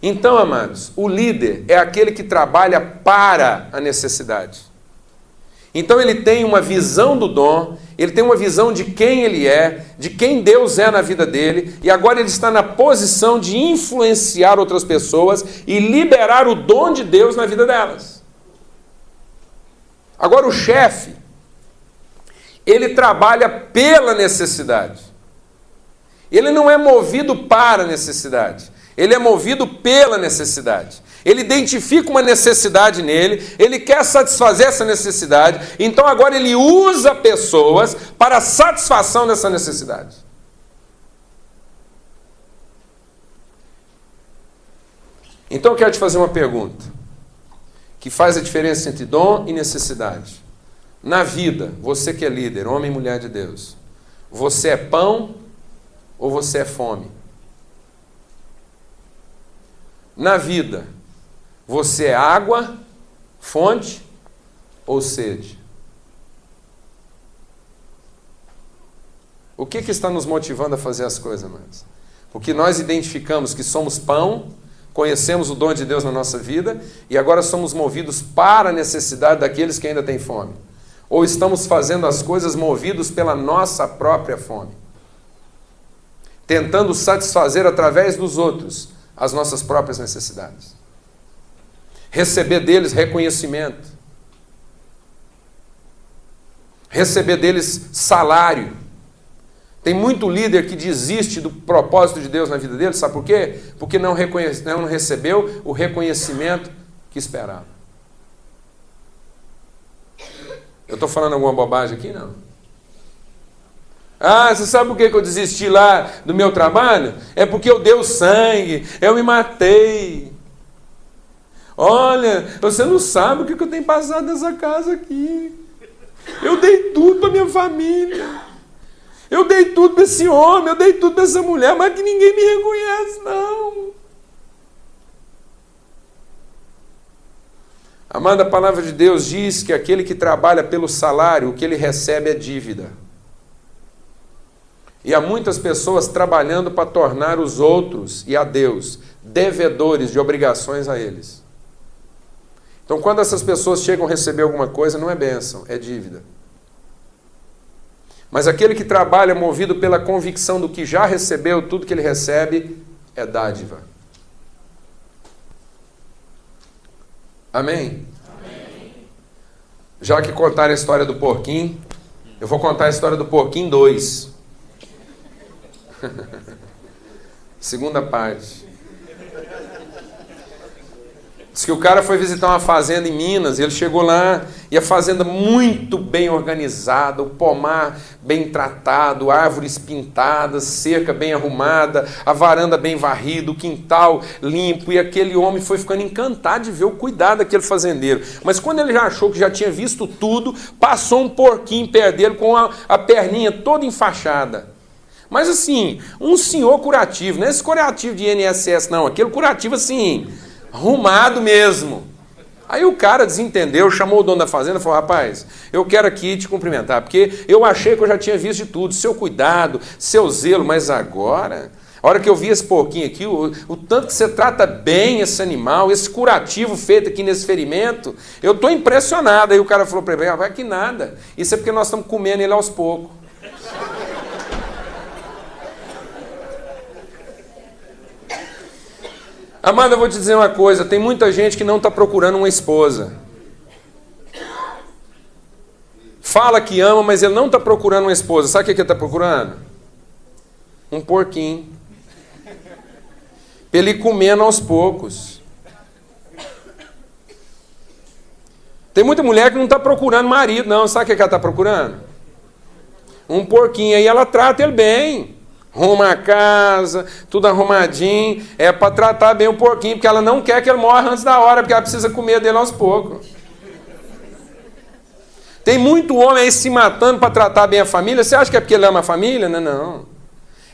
S1: Então, amados, o líder é aquele que trabalha para a necessidade. Então ele tem uma visão do dom, ele tem uma visão de quem ele é, de quem Deus é na vida dele, e agora ele está na posição de influenciar outras pessoas e liberar o dom de Deus na vida delas. Agora o chefe, ele trabalha pela necessidade. Ele não é movido para a necessidade, ele é movido pela necessidade. Ele identifica uma necessidade nele, ele quer satisfazer essa necessidade, então agora ele usa pessoas para a satisfação dessa necessidade. Então eu quero te fazer uma pergunta, que faz a diferença entre dom e necessidade. Na vida, você que é líder, homem e mulher de Deus, você é pão ou você é fome? Na vida, você é água, fonte ou sede? O que está nos motivando a fazer as coisas, amados? Porque nós identificamos que somos pão, conhecemos o dom de Deus na nossa vida e agora somos movidos para a necessidade daqueles que ainda têm fome. Ou estamos fazendo as coisas movidos pela nossa própria fome, tentando satisfazer através dos outros as nossas próprias necessidades. Receber deles reconhecimento. Receber deles salário. Tem muito líder que desiste do propósito de Deus na vida dele, sabe por quê? Porque não recebeu o reconhecimento que esperava. Eu estou falando alguma bobagem aqui? Não. Ah, você sabe por que eu desisti lá do meu trabalho? É porque eu dei o sangue, eu me matei. Olha, você não sabe o que eu tenho passado nessa casa aqui. Eu dei tudo para minha família. Eu dei tudo para esse homem, eu dei tudo para essa mulher, mas que ninguém me reconhece, não. Amada, a palavra de Deus diz que aquele que trabalha pelo salário, o que ele recebe é dívida. E há muitas pessoas trabalhando para tornar os outros e a Deus devedores de obrigações a eles. Então, quando essas pessoas chegam a receber alguma coisa, não é bênção, é dívida. Mas aquele que trabalha movido pela convicção do que já recebeu, tudo que ele recebe é dádiva. Amém? Amém. Já que contaram a história do porquinho, eu vou contar a história do porquinho 2. Segunda parte. Diz que o cara foi visitar uma fazenda em Minas, e ele chegou lá, e a fazenda muito bem organizada, o pomar bem tratado, árvores pintadas, cerca bem arrumada, a varanda bem varrida, o quintal limpo, e aquele homem foi ficando encantado de ver o cuidado daquele fazendeiro. Mas quando ele já achou que já tinha visto tudo, passou um porquinho perto dele com a perninha toda enfaixada. Mas assim, um senhor curativo, não é esse curativo de INSS não, aquele curativo assim, arrumado mesmo. Aí o cara desentendeu, chamou o dono da fazenda e falou: rapaz, eu quero aqui te cumprimentar, porque eu achei que eu já tinha visto de tudo, seu cuidado, seu zelo, mas agora, a hora que eu vi esse porquinho aqui, o tanto que você trata bem esse animal, esse curativo feito aqui nesse ferimento, eu estou impressionado. Aí o cara falou para ele: vai que nada, isso é porque nós estamos comendo ele aos poucos. Amada, eu vou te dizer uma coisa, tem muita gente que não está procurando uma esposa. Fala que ama, mas ele não está procurando uma esposa. Sabe o que ele está procurando? Um porquinho. Para ele ir comendo aos poucos. Tem muita mulher que não está procurando marido, não. Sabe o que ela está procurando? Um porquinho. Aí ela trata ele bem. Arruma a casa, tudo arrumadinho. É para tratar bem o porquinho, porque ela não quer que ele morra antes da hora, porque ela precisa comer dele aos poucos. Tem muito homem aí se matando para tratar bem a família. Você acha que é porque ele ama a família? Não, não.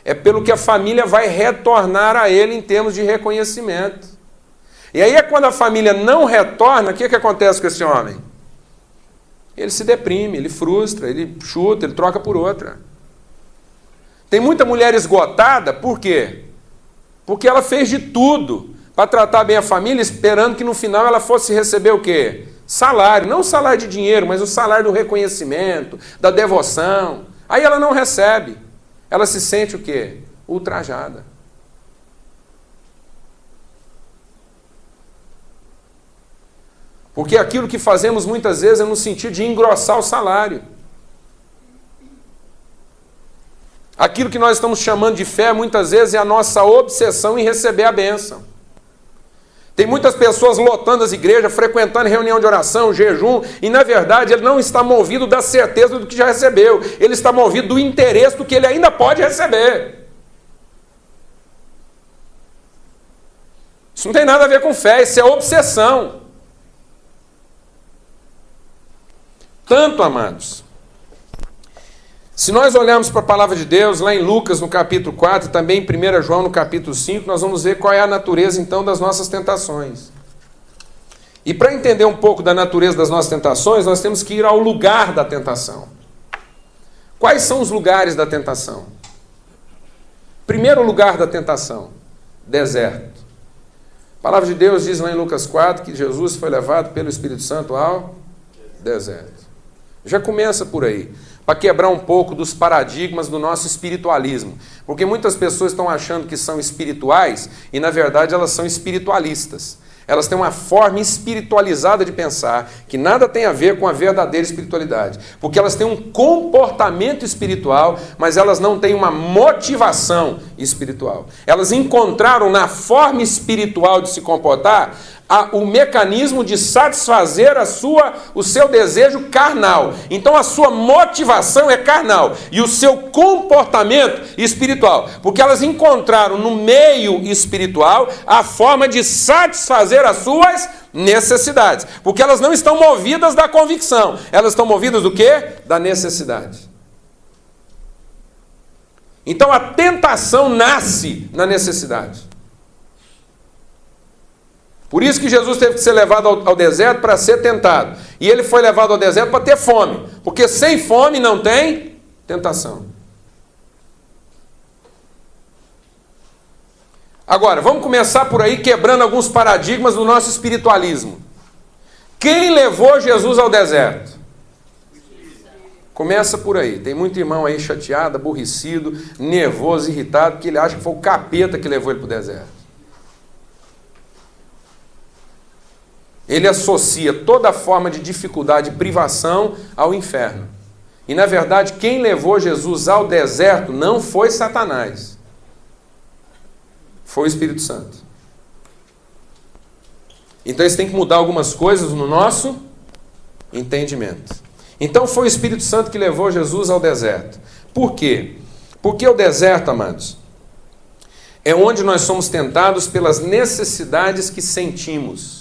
S1: É pelo que a família vai retornar a ele em termos de reconhecimento. E aí é quando a família não retorna, o que acontece com esse homem? Ele se deprime, ele frustra, ele chuta, ele troca por outra. Tem muita mulher esgotada, por quê? Porque ela fez de tudo para tratar bem a família, esperando que no final ela fosse receber o quê? Salário, não o salário de dinheiro, mas o salário do reconhecimento, da devoção. Aí ela não recebe. Ela se sente o quê? Ultrajada. Porque aquilo que fazemos muitas vezes é no sentido de engrossar o salário. Aquilo que nós estamos chamando de fé, muitas vezes, é a nossa obsessão em receber a bênção. Tem muitas pessoas lotando as igrejas, frequentando reunião de oração, jejum, e na verdade ele não está movido da certeza do que já recebeu. Ele está movido do interesse do que ele ainda pode receber. Isso não tem nada a ver com fé, isso é obsessão. Tanto, amados, se nós olharmos para a palavra de Deus, lá em Lucas, no capítulo 4, e também em 1 João, no capítulo 5, nós vamos ver qual é a natureza, então, das nossas tentações. E para entender um pouco da natureza das nossas tentações, nós temos que ir ao lugar da tentação. Quais são os lugares da tentação? Primeiro lugar da tentação, deserto. A palavra de Deus diz lá em Lucas 4 que Jesus foi levado pelo Espírito Santo ao deserto. Já começa por aí, para quebrar um pouco dos paradigmas do nosso espiritualismo. Porque muitas pessoas estão achando que são espirituais e, na verdade, elas são espiritualistas. Elas têm uma forma espiritualizada de pensar que nada tem a ver com a verdadeira espiritualidade. Porque elas têm um comportamento espiritual, mas elas não têm uma motivação espiritual. Elas encontraram na forma espiritual de se comportar o mecanismo de satisfazer o seu desejo carnal. Então a sua motivação é carnal e o seu comportamento espiritual. Porque elas encontraram no meio espiritual a forma de satisfazer as suas necessidades. Porque elas não estão movidas da convicção. Elas estão movidas do quê? Da necessidade. Então a tentação nasce na necessidade. Por isso que Jesus teve que ser levado ao deserto para ser tentado. E ele foi levado ao deserto para ter fome. Porque sem fome não tem tentação. Agora, vamos começar por aí quebrando alguns paradigmas do nosso espiritualismo. Quem levou Jesus ao deserto? Começa por aí. Tem muito irmão aí chateado, aborrecido, nervoso, irritado, porque ele acha que foi o capeta que levou ele para o deserto. Ele associa toda forma de dificuldade e privação ao inferno. E, na verdade, quem levou Jesus ao deserto não foi Satanás. Foi o Espírito Santo. Então, isso tem que mudar algumas coisas no nosso entendimento. Então, foi o Espírito Santo que levou Jesus ao deserto. Por quê? Porque o deserto, amados, é onde nós somos tentados pelas necessidades que sentimos.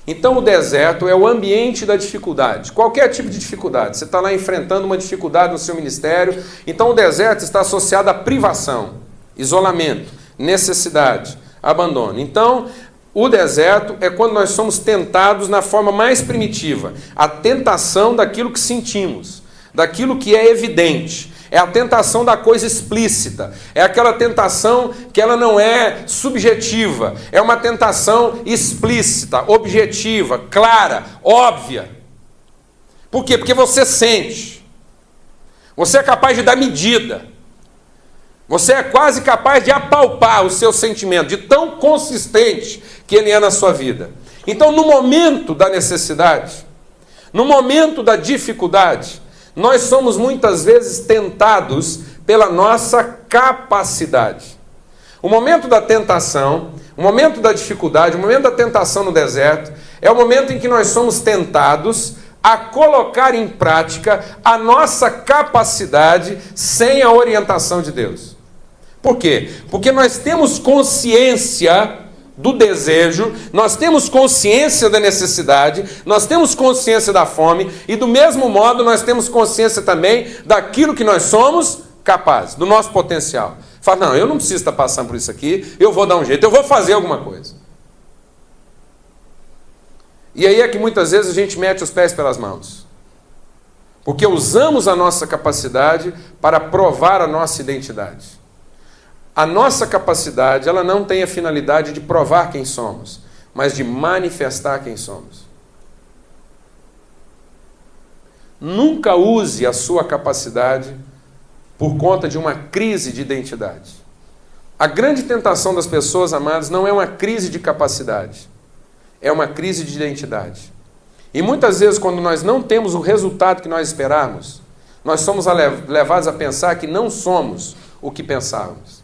S1: Então o deserto é o ambiente da dificuldade, qualquer tipo de dificuldade. Você está lá enfrentando uma dificuldade no seu ministério, então o deserto está associado à privação, isolamento, necessidade, abandono. Então O deserto é quando nós somos tentados na forma mais primitiva. A tentação daquilo que sentimos, daquilo que é evidente. É a tentação da coisa explícita. É aquela tentação que ela não é subjetiva. É uma tentação explícita, objetiva, clara, óbvia. Por quê? Porque você sente. Você é capaz de dar medida. Você é quase capaz de apalpar o seu sentimento, de tão consistente que ele é na sua vida. Então, no momento da necessidade, no momento da dificuldade, nós somos muitas vezes tentados pela nossa capacidade. O momento da tentação, o momento da dificuldade, o momento da tentação no deserto, é o momento em que nós somos tentados a colocar em prática a nossa capacidade sem a orientação de Deus. Por quê? Porque nós temos consciência do desejo, nós temos consciência da necessidade, nós temos consciência da fome e do mesmo modo nós temos consciência também daquilo que nós somos capazes, do nosso potencial. Fala, não, eu não preciso estar passando por isso aqui, eu vou dar um jeito, eu vou fazer alguma coisa. E aí é que muitas vezes a gente mete os pés pelas mãos. Porque usamos a nossa capacidade para provar a nossa identidade. A nossa capacidade, ela não tem a finalidade de provar quem somos, mas de manifestar quem somos. Nunca use a sua capacidade por conta de uma crise de identidade. A grande tentação das pessoas, amados, não é uma crise de capacidade, é uma crise de identidade. E muitas vezes, quando nós não temos o resultado que nós esperamos, nós somos levados a pensar que não somos o que pensávamos.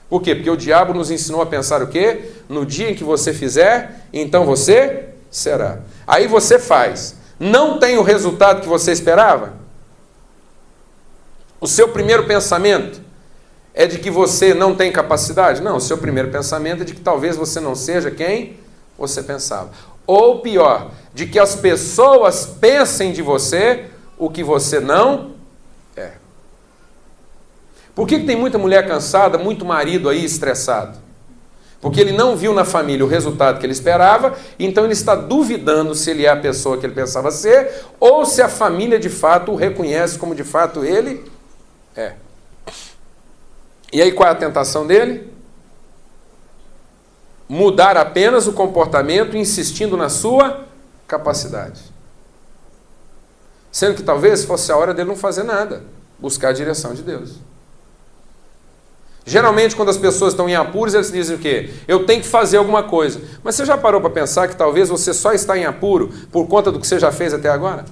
S1: Por quê? Porque o diabo nos ensinou a pensar o quê? No dia em que você fizer, então você será. Aí você faz. Não tem o resultado que você esperava? O seu primeiro pensamento é de que você não tem capacidade? Não, o seu primeiro pensamento é de que talvez você não seja quem você pensava. Ou pior, de que as pessoas pensem de você o que você não é. Por que tem muita mulher cansada, muito marido aí estressado? Porque ele não viu na família o resultado que ele esperava, então ele está duvidando se ele é a pessoa que ele pensava ser, ou se a família de fato o reconhece como de fato ele é. E aí qual é a tentação dele? Mudar apenas o comportamento, insistindo na sua capacidade. Sendo que talvez fosse a hora dele não fazer nada, buscar a direção de Deus. Geralmente, quando as pessoas estão em apuros, eles dizem o quê? Eu tenho que fazer alguma coisa. Mas você já parou para pensar que talvez você só está em apuro por conta do que você já fez até agora?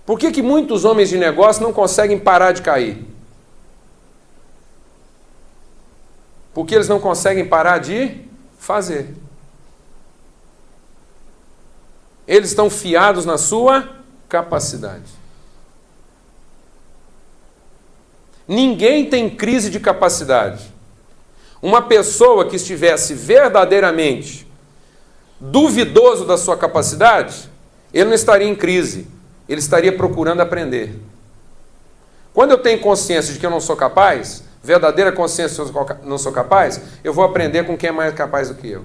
S1: Por que muitos homens de negócio não conseguem parar de cair? Porque eles não conseguem parar de fazer. Eles estão fiados na sua capacidade. Ninguém tem crise de capacidade. Uma pessoa que estivesse verdadeiramente duvidoso da sua capacidade, ele não estaria em crise, ele estaria procurando aprender. Quando eu tenho consciência de que eu não sou capaz, verdadeira consciência de que eu não sou capaz, eu vou aprender com quem é mais capaz do que eu.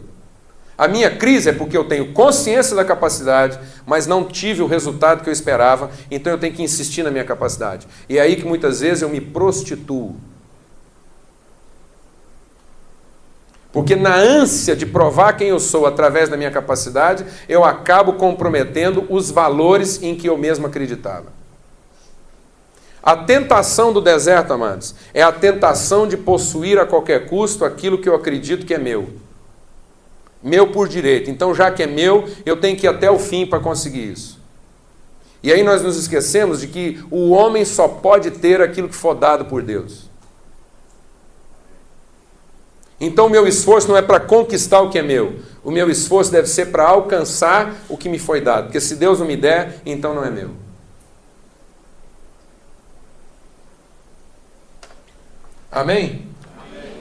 S1: A minha crise é porque eu tenho consciência da capacidade, mas não tive o resultado que eu esperava, então eu tenho que insistir na minha capacidade. E é aí que muitas vezes eu me prostituo. Porque na ânsia de provar quem eu sou através da minha capacidade, eu acabo comprometendo os valores em que eu mesmo acreditava. A tentação do deserto, amados, é a tentação de possuir a qualquer custo aquilo que eu acredito que é meu. Meu por direito. Então, já que é meu, eu tenho que ir até o fim para conseguir isso. E aí nós nos esquecemos de que o homem só pode ter aquilo que for dado por Deus. Então, o meu esforço não é para conquistar o que é meu. O meu esforço deve ser para alcançar o que me foi dado. Porque se Deus não me der, então não é meu. Amém? Amém.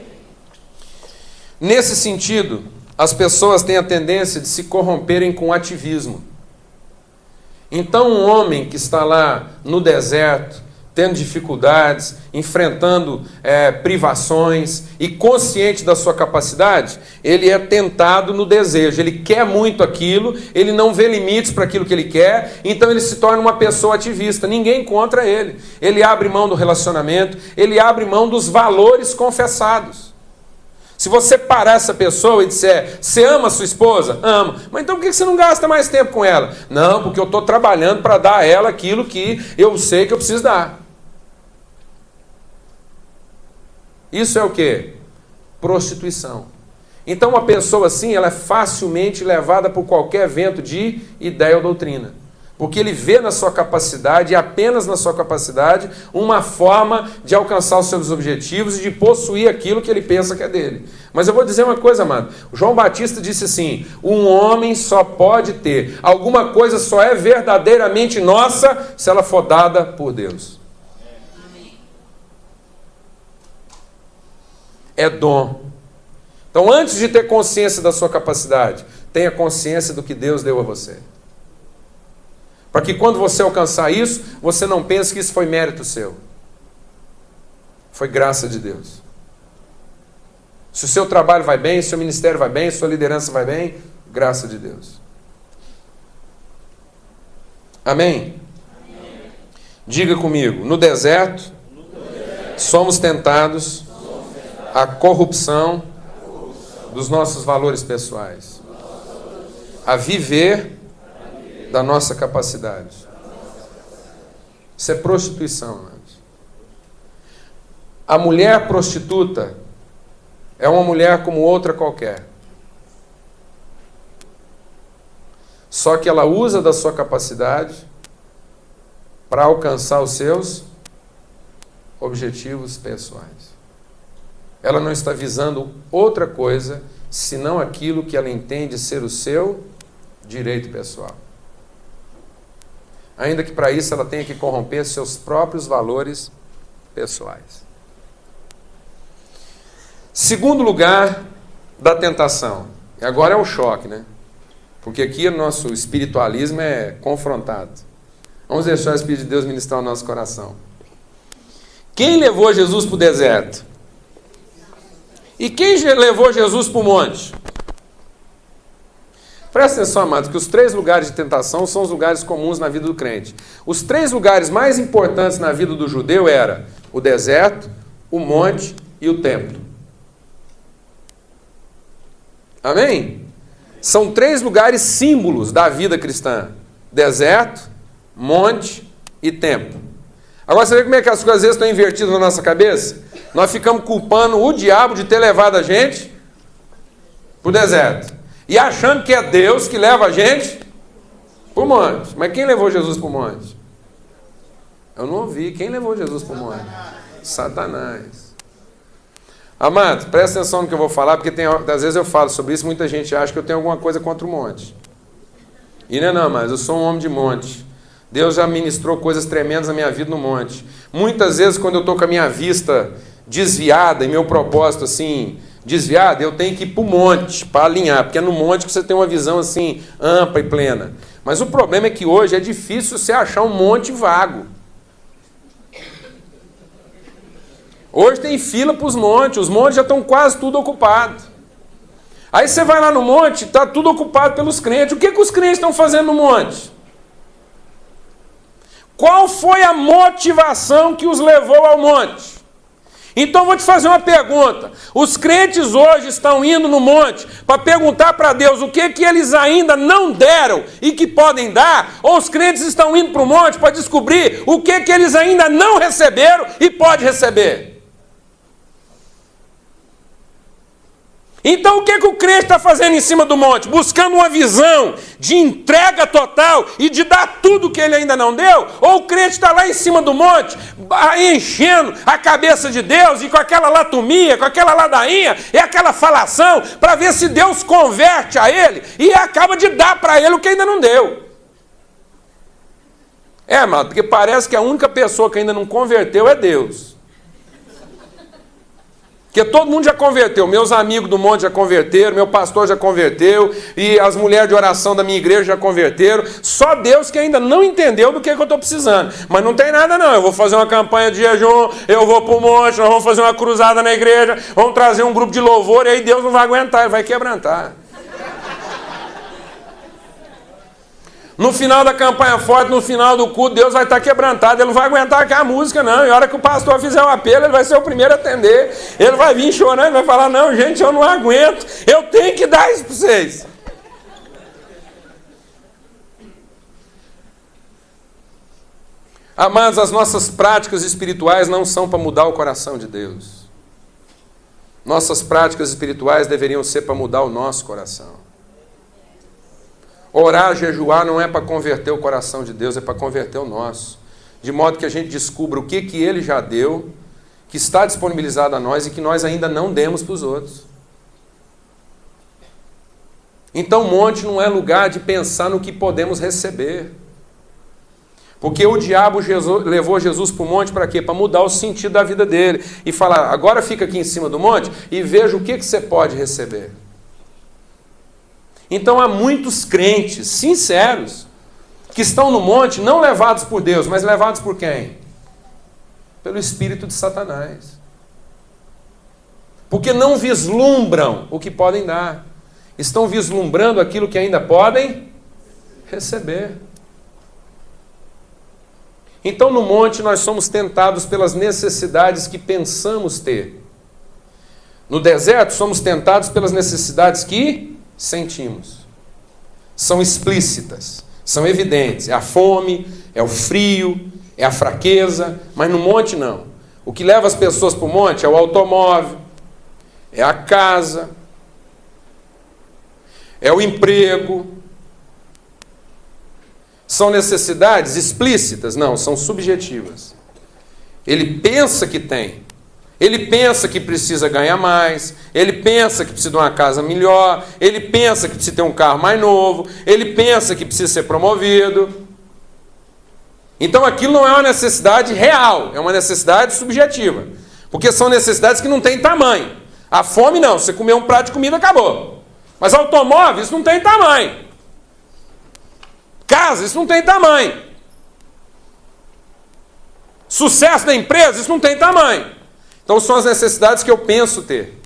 S1: Nesse sentido, as pessoas têm a tendência de se corromperem com ativismo. Então, um homem que está lá no deserto, tendo dificuldades, enfrentando privações e consciente da sua capacidade, ele é tentado no desejo, ele quer muito aquilo, ele não vê limites para aquilo que ele quer, então ele se torna uma pessoa ativista, ninguém encontra ele. Ele abre mão do relacionamento, ele abre mão dos valores confessados. Se você parar essa pessoa e disser, você ama a sua esposa? Amo. Mas então por que você não gasta mais tempo com ela? Não, porque eu estou trabalhando para dar a ela aquilo que eu sei que eu preciso dar. Isso é o quê? Prostituição. Então uma pessoa assim, ela é facilmente levada por qualquer vento de ideia ou doutrina. Porque ele vê na sua capacidade, e apenas na sua capacidade, uma forma de alcançar os seus objetivos e de possuir aquilo que ele pensa que é dele. Mas eu vou dizer uma coisa, amado. O João Batista disse assim, um homem só pode ter, alguma coisa só é verdadeiramente nossa se ela for dada por Deus. É dom. Então, antes de ter consciência da sua capacidade, tenha consciência do que Deus deu a você. Para que quando você alcançar isso, você não pense que isso foi mérito seu. Foi graça de Deus. Se o seu trabalho vai bem, se o seu ministério vai bem, se a sua liderança vai bem, graça de Deus. Amém? Amém. Diga comigo, no deserto, somos tentados à corrupção dos nossos valores pessoais, a viver da nossa capacidade. Isso é prostituição, amados. A mulher prostituta é uma mulher como outra qualquer. Só que ela usa da sua capacidade para alcançar os seus objetivos pessoais. Ela não está visando outra coisa senão aquilo que ela entende ser o seu direito pessoal. Ainda que para isso ela tenha que corromper seus próprios valores pessoais. Segundo lugar da tentação. E agora é o choque, né? Porque aqui o nosso espiritualismo é confrontado. Vamos deixar o Espírito de Deus ministrar o nosso coração. Quem levou Jesus para o deserto? E quem levou Jesus para o monte? Presta atenção, amados, que os 3 lugares de tentação são os lugares comuns na vida do crente. Os 3 lugares mais importantes na vida do judeu eram o deserto, o monte e o templo. Amém? São 3 lugares símbolos da vida cristã. Deserto, monte e templo. Agora você vê como é que as coisas às vezes estão invertidas na nossa cabeça? Nós ficamos culpando o diabo de ter levado a gente para o deserto. E achando que é Deus que leva a gente para o monte. Mas quem levou Jesus para o monte? Eu não ouvi. Quem levou Jesus para o monte? Satanás. Amados, presta atenção no que eu vou falar, porque às vezes eu falo sobre isso, muita gente acha que eu tenho alguma coisa contra o monte. E não, mas eu sou um homem de monte. Deus já ministrou coisas tremendas na minha vida no monte. Muitas vezes, quando eu estou com a minha vista desviada e meu propósito assim desviado, eu tenho que ir para o monte para alinhar, porque é no monte que você tem uma visão assim ampla e plena. Mas o problema é que hoje é difícil você achar um monte vago. Hoje tem fila para os montes já estão quase tudo ocupados. Aí você vai lá no monte, está tudo ocupado pelos crentes. O que os crentes estão fazendo no monte? Qual foi a motivação que os levou ao monte? Então eu vou te fazer uma pergunta. Os crentes hoje estão indo no monte para perguntar para Deus o que eles ainda não deram e que podem dar? Ou os crentes estão indo para o monte para descobrir o que eles ainda não receberam e podem receber? Então o que o crente está fazendo em cima do monte? Buscando uma visão de entrega total e de dar tudo que ele ainda não deu? Ou o crente está lá em cima do monte, enchendo a cabeça de Deus e com aquela latumia, com aquela ladainha e aquela falação para ver se Deus converte a ele e acaba de dar para ele o que ainda não deu? Amado, porque parece que a única pessoa que ainda não converteu é Deus. Porque todo mundo já converteu, meus amigos do monte já converteram, meu pastor já converteu, e as mulheres de oração da minha igreja já converteram. Só Deus que ainda não entendeu do que eu estou precisando. Mas não tem nada não, eu vou fazer uma campanha de jejum, eu vou para o monte, nós vamos fazer uma cruzada na igreja, vamos trazer um grupo de louvor, e aí Deus não vai aguentar, ele vai quebrantar. No final da campanha forte, no final do culto, Deus vai estar quebrantado, ele não vai aguentar aquela música não, e a hora que o pastor fizer o apelo, ele vai ser o primeiro a atender, ele vai vir chorando, ele vai falar, não gente, eu não aguento, eu tenho que dar isso para vocês. Amados, as nossas práticas espirituais não são para mudar o coração de Deus. Nossas práticas espirituais deveriam ser para mudar o nosso coração. Orar, jejuar não é para converter o coração de Deus, é para converter o nosso. De modo que a gente descubra o que Ele já deu, que está disponibilizado a nós e que nós ainda não demos para os outros. Então, o monte não é lugar de pensar no que podemos receber. Porque o diabo levou Jesus para o monte para quê? Para mudar o sentido da vida dele. E falar, agora fica aqui em cima do monte e veja o que você pode receber. Então há muitos crentes sinceros que estão no monte não levados por Deus, mas levados por quem? Pelo espírito de Satanás. Porque não vislumbram o que podem dar. Estão vislumbrando aquilo que ainda podem receber. Então no monte nós somos tentados pelas necessidades que pensamos ter. No deserto somos tentados pelas necessidades que sentimos. São explícitas, são evidentes. É a fome, é o frio, é a fraqueza, mas no monte não. O que leva as pessoas para o monte é o automóvel, é a casa, é o emprego. São necessidades explícitas? Não, são subjetivas. Ele pensa que tem. Ele pensa que precisa ganhar mais, ele pensa que precisa de uma casa melhor, ele pensa que precisa ter um carro mais novo, ele pensa que precisa ser promovido. Então aquilo não é uma necessidade real, é uma necessidade subjetiva. Porque são necessidades que não têm tamanho. A fome não, você comer um prato de comida, acabou. Mas automóvel, isso não tem tamanho. Casa, isso não tem tamanho. Sucesso da empresa, isso não tem tamanho. Então são as necessidades que eu penso ter.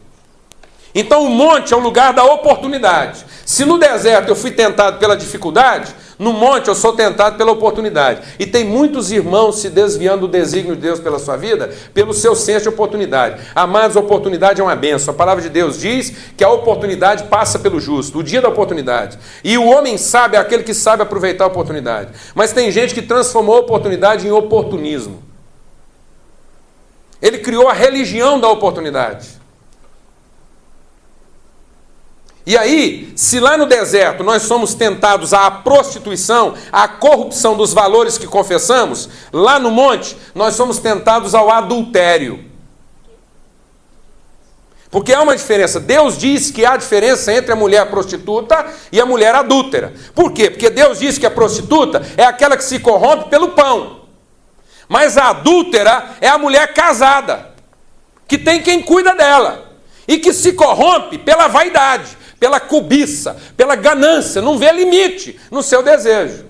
S1: Então o monte é o lugar da oportunidade. Se no deserto eu fui tentado pela dificuldade, no monte eu sou tentado pela oportunidade. E tem muitos irmãos se desviando do desígnio de Deus pela sua vida, pelo seu senso de oportunidade. Amados, oportunidade é uma bênção. A palavra de Deus diz que a oportunidade passa pelo justo, o dia da oportunidade. E o homem sábio é aquele que sabe aproveitar a oportunidade. Mas tem gente que transformou a oportunidade em oportunismo. Ele criou a religião da oportunidade. E aí, se lá no deserto nós somos tentados à prostituição, à corrupção dos valores que confessamos, lá no monte nós somos tentados ao adultério. Porque há uma diferença. Deus diz que há diferença entre a mulher prostituta e a mulher adúltera. Por quê? Porque Deus diz que a prostituta é aquela que se corrompe pelo pão. Mas a adúltera é a mulher casada, que tem quem cuida dela, e que se corrompe pela vaidade, pela cobiça, pela ganância, não vê limite no seu desejo.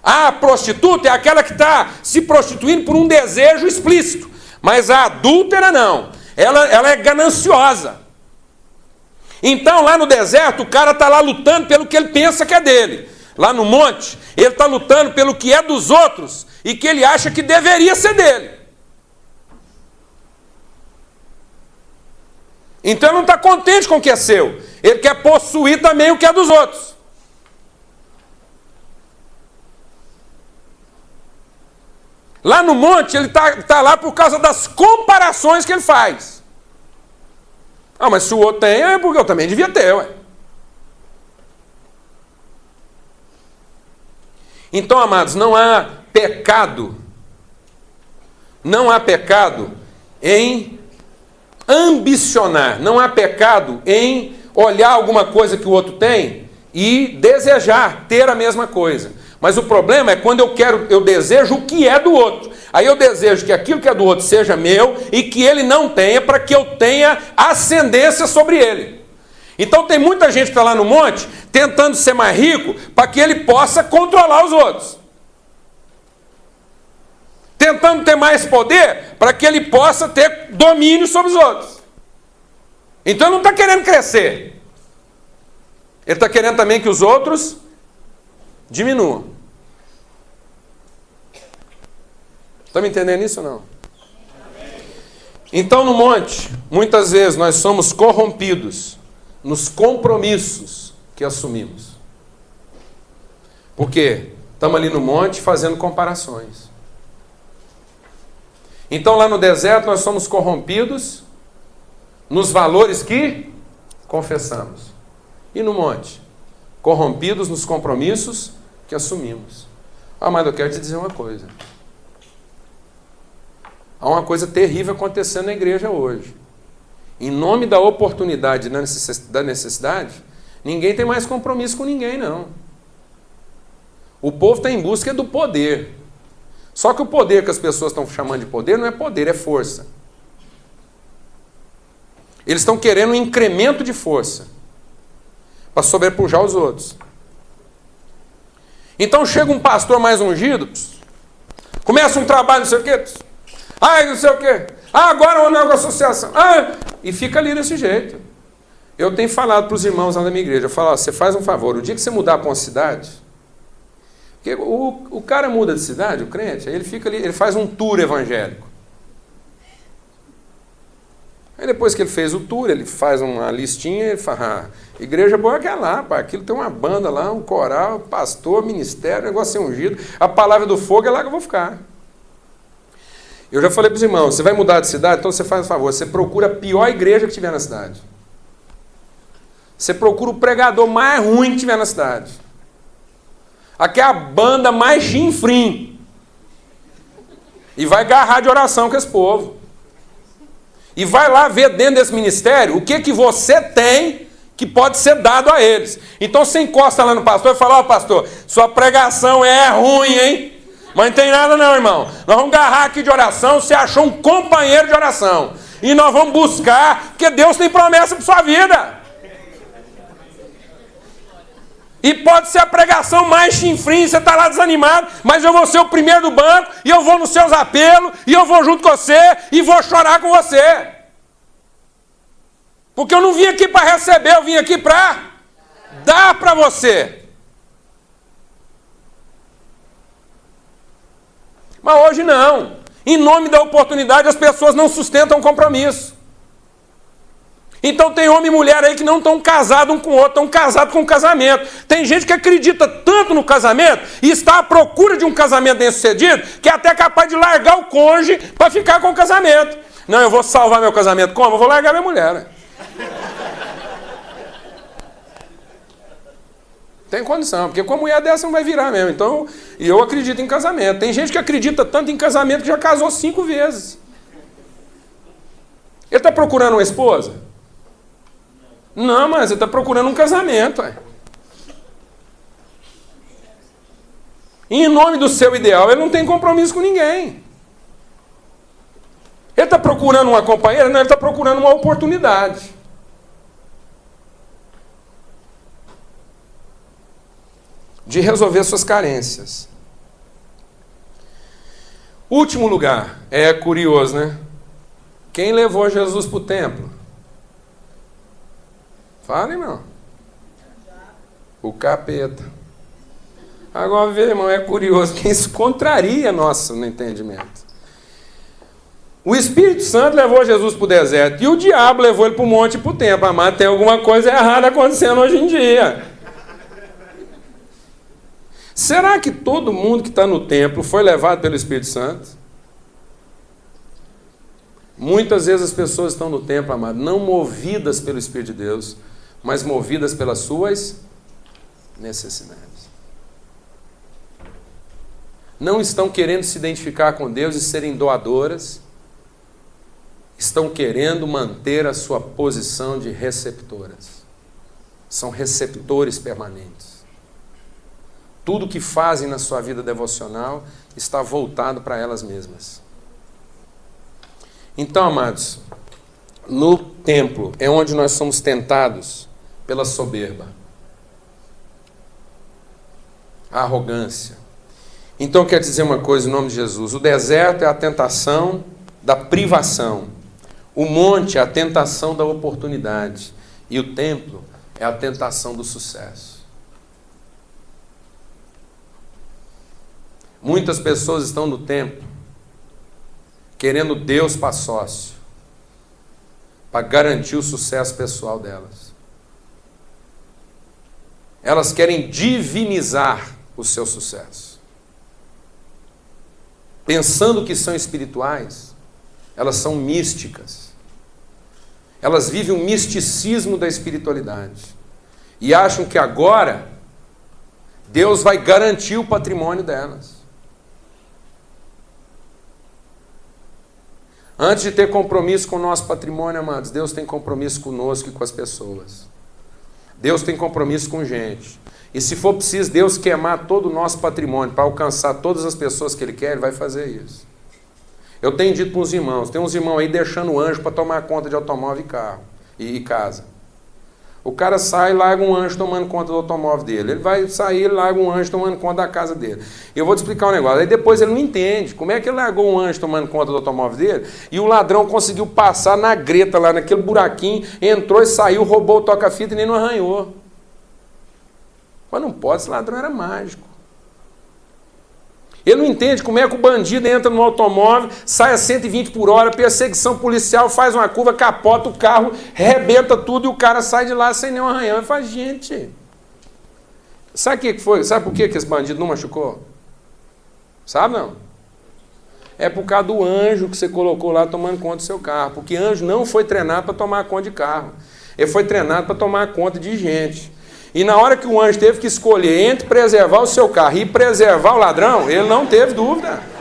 S1: A prostituta é aquela que está se prostituindo por um desejo explícito, mas a adúltera não, ela é gananciosa. Então lá no deserto o cara está lá lutando pelo que ele pensa que é dele. Lá no monte, ele está lutando pelo que é dos outros e que ele acha que deveria ser dele. Então ele não está contente com o que é seu. Ele quer possuir também o que é dos outros. Lá no monte, ele está lá por causa das comparações que ele faz. Ah, mas se o outro tem, é porque eu também devia ter, ué. Então, amados, não há pecado em ambicionar, não há pecado em olhar alguma coisa que o outro tem e desejar ter a mesma coisa. Mas o problema é quando eu desejo o que é do outro. Aí eu desejo que aquilo que é do outro seja meu e que ele não tenha, para que eu tenha ascendência sobre ele. Então tem muita gente que está lá no monte tentando ser mais rico para que ele possa controlar os outros. Tentando ter mais poder para que ele possa ter domínio sobre os outros. Então ele não está querendo crescer. Ele está querendo também que os outros diminuam. Está me entendendo isso ou não? Então no monte, muitas vezes nós somos corrompidos nos compromissos que assumimos. Por quê? Estamos ali no monte fazendo comparações. Então lá no deserto nós somos corrompidos nos valores que confessamos. E no monte? Corrompidos nos compromissos que assumimos. Ah, mas eu quero te dizer uma coisa. Há uma coisa terrível acontecendo na igreja hoje. Em nome da oportunidade e da necessidade, ninguém tem mais compromisso com ninguém, não. O povo está em busca do poder. Só que o poder que as pessoas estão chamando de poder não é poder, é força. Eles estão querendo um incremento de força para sobrepujar os outros. Então chega um pastor mais ungido, começa um trabalho, não sei o quê, não sei o quê, agora é uma nova associação, e fica ali desse jeito. Eu tenho falado para os irmãos lá da minha igreja, eu falo, você faz um favor, o dia que você mudar para uma cidade, porque o cara muda de cidade, o crente, aí ele fica ali, ele faz um tour evangélico. Aí depois que ele fez o tour, ele faz uma listinha, ele fala, igreja boa que é lá, pá, aquilo tem uma banda lá, um coral, pastor, ministério, negócio é ungido, a palavra do fogo é lá que eu vou ficar. Eu já falei para os irmãos, você vai mudar de cidade, então você faz um favor, você procura a pior igreja que tiver na cidade. Você procura o pregador mais ruim que tiver na cidade. Aqui é a banda mais chinfrim. E vai agarrar de oração com esse povo. E vai lá ver dentro desse ministério o que você tem que pode ser dado a eles. Então você encosta lá no pastor e fala, pastor, sua pregação é ruim, hein? Mas não tem nada não, irmão. Nós vamos agarrar aqui de oração, você achou um companheiro de oração. E nós vamos buscar, porque Deus tem promessa para sua vida. E pode ser a pregação mais chinfrim, você está lá desanimado, mas eu vou ser o primeiro do banco, e eu vou nos seus apelos, e eu vou junto com você, e vou chorar com você. Porque eu não vim aqui para receber, eu vim aqui para dar para você. Mas hoje não. Em nome da oportunidade, as pessoas não sustentam compromisso. Então tem homem e mulher aí que não estão casados um com o outro, estão casados com um casamento. Tem gente que acredita tanto no casamento e está à procura de um casamento bem-sucedido que é até capaz de largar o cônjuge para ficar com o casamento. Não, eu vou salvar meu casamento. Como? Eu vou largar minha mulher. Né? Tem condição, porque com a mulher dessa não vai virar mesmo. Então, e eu acredito em casamento. Tem gente que acredita tanto em casamento que já casou 5 vezes. Ele está procurando uma esposa? Não, mas ele está procurando um casamento. E em nome do seu ideal, ele não tem compromisso com ninguém. Ele está procurando uma companheira? Não, ele está procurando uma oportunidade. De resolver suas carências. Último lugar, é curioso, né? Quem levou Jesus para o templo? Fala, irmão. O capeta. Agora, vê, irmão, é curioso, que isso contraria nosso entendimento. O Espírito Santo levou Jesus para o deserto e o diabo levou ele para o monte e para o templo. Mas tem alguma coisa errada acontecendo hoje em dia. Será que todo mundo que está no templo foi levado pelo Espírito Santo? Muitas vezes as pessoas estão no templo, amado, não movidas pelo Espírito de Deus, mas movidas pelas suas necessidades. Não estão querendo se identificar com Deus e serem doadoras, estão querendo manter a sua posição de receptoras. São receptores permanentes. Tudo que fazem na sua vida devocional está voltado para elas mesmas. Então, amados, no templo é onde nós somos tentados pela soberba, a arrogância. Então, quer dizer uma coisa em nome de Jesus: o deserto é a tentação da privação, o monte é a tentação da oportunidade e o templo é a tentação do sucesso. Muitas pessoas estão no templo querendo Deus para sócio, para garantir o sucesso pessoal delas. Elas querem divinizar o seu sucesso. Pensando que são espirituais, elas são místicas. Elas vivem o misticismo da espiritualidade e acham que agora Deus vai garantir o patrimônio delas. Antes de ter compromisso com o nosso patrimônio, amados, Deus tem compromisso conosco e com as pessoas. Deus tem compromisso com gente. E se for preciso Deus queimar todo o nosso patrimônio para alcançar todas as pessoas que Ele quer, Ele vai fazer isso. Eu tenho dito para os irmãos, tem uns irmãos aí deixando o anjo para tomar conta de automóvel e carro e casa. O cara sai e larga um anjo tomando conta do automóvel dele. Ele vai sair e larga um anjo tomando conta da casa dele. E eu vou te explicar um negócio. Aí depois ele não entende. Como é que ele largou um anjo tomando conta do automóvel dele e o ladrão conseguiu passar na greta lá, naquele buraquinho, entrou e saiu, roubou o toca-fita e nem não arranhou. Mas não pode, esse ladrão era mágico. Ele não entende como é que o bandido entra no automóvel, sai a 120 por hora, perseguição policial, faz uma curva, capota o carro, rebenta tudo e o cara sai de lá sem nenhum arranhão. Ele fala, gente, sabe o que foi? Sabe por que esse bandido não machucou? Sabe não? É por causa do anjo que você colocou lá tomando conta do seu carro. Porque anjo não foi treinado para tomar conta de carro. Ele foi treinado para tomar conta de gente. E na hora que o anjo teve que escolher entre preservar o seu carro e preservar o ladrão, ele não teve dúvida.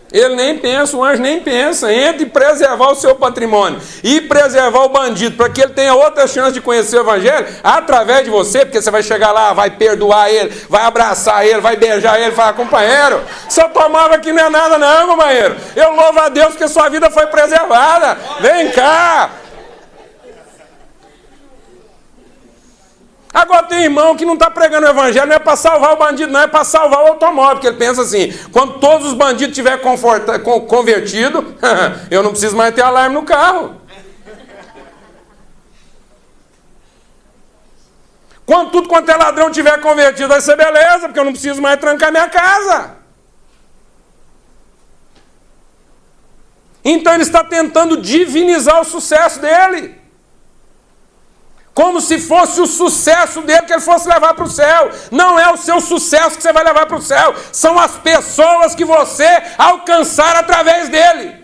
S1: Ele nem pensa, o anjo nem pensa, entre preservar o seu patrimônio e preservar o bandido, para que ele tenha outra chance de conhecer o evangelho, através de você, porque você vai chegar lá, vai perdoar ele, vai abraçar ele, vai beijar ele, falar, companheiro, seu tomava aqui não é nada não, companheiro, eu louvo a Deus que sua vida foi preservada, vem cá. Agora tem irmão que não está pregando o evangelho, não é para salvar o bandido, não é para salvar o automóvel, porque ele pensa assim, quando todos os bandidos tiverem convertido, eu não preciso mais ter alarme no carro. Quando tudo quanto é ladrão tiver convertido, vai ser beleza, porque eu não preciso mais trancar minha casa. Então ele está tentando divinizar o sucesso dele. Como se fosse o sucesso dele que ele fosse levar para o céu. Não é o seu sucesso que você vai levar para o céu. São as pessoas que você alcançar através dele.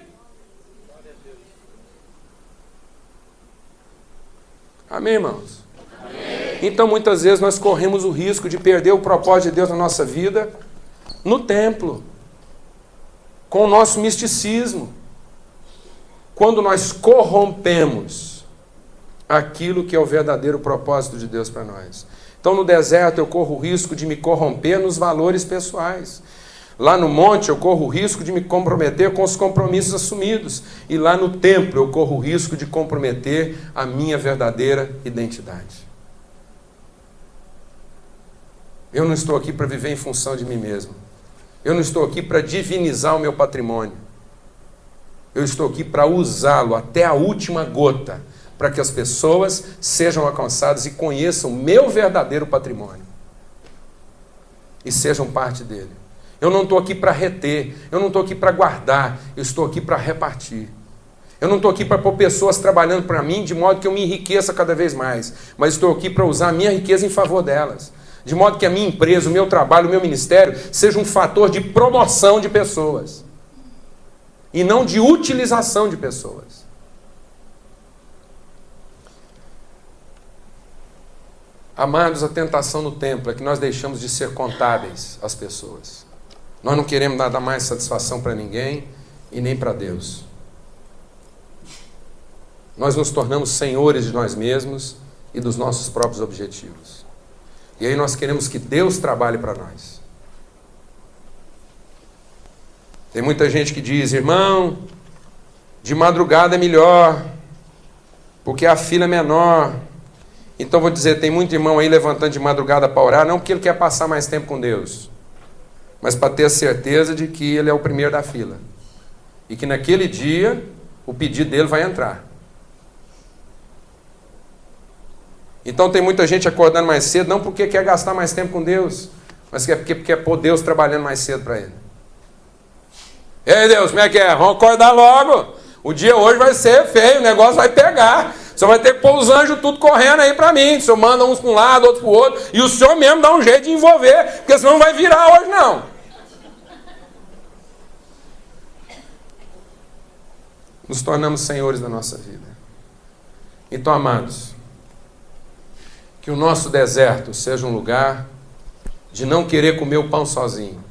S1: Amém, irmãos? Amém. Então, muitas vezes, nós corremos o risco de perder o propósito de Deus na nossa vida no templo. Com o nosso misticismo. Quando nós corrompemos aquilo que é o verdadeiro propósito de Deus para nós. Então, no deserto, eu corro o risco de me corromper nos valores pessoais. Lá no monte, eu corro o risco de me comprometer com os compromissos assumidos. E lá no templo, eu corro o risco de comprometer a minha verdadeira identidade. Eu não estou aqui para viver em função de mim mesmo. Eu não estou aqui para divinizar o meu patrimônio. Eu estou aqui para usá-lo até a última gota, para que as pessoas sejam alcançadas e conheçam o meu verdadeiro patrimônio. E sejam parte dele. Eu não estou aqui para reter, eu não estou aqui para guardar, eu estou aqui para repartir. Eu não estou aqui para pôr pessoas trabalhando para mim de modo que eu me enriqueça cada vez mais, mas estou aqui para usar a minha riqueza em favor delas. De modo que a minha empresa, o meu trabalho, o meu ministério seja um fator de promoção de pessoas. E não de utilização de pessoas. Amados, a tentação no templo é que nós deixamos de ser contábeis às pessoas. Nós não queremos dar mais satisfação para ninguém e nem para Deus. nós nos tornamos senhores de nós mesmos e dos nossos próprios objetivos. E aí nós queremos que Deus trabalhe para nós. Tem muita gente que diz, irmão, de madrugada é melhor, porque a fila é menor. Então vou dizer, tem muito irmão aí levantando de madrugada para orar, não porque ele quer passar mais tempo com Deus, mas para ter a certeza de que ele é o primeiro da fila. E que naquele dia, o pedido dele vai entrar. Então tem muita gente acordando mais cedo, não porque quer gastar mais tempo com Deus, mas porque quer pôr Deus trabalhando mais cedo para ele. Ei Deus, como é que é? Vamos acordar logo. O dia hoje vai ser feio, o negócio vai pegar. O Senhor vai ter que pôr os anjos tudo correndo aí para mim. O Senhor manda uns para um lado, outros para o outro. E o Senhor mesmo dá um jeito de envolver, porque senão não vai virar hoje não. Nos tornamos senhores da nossa vida. Então, amados, que o nosso deserto seja um lugar de não querer comer o pão sozinho.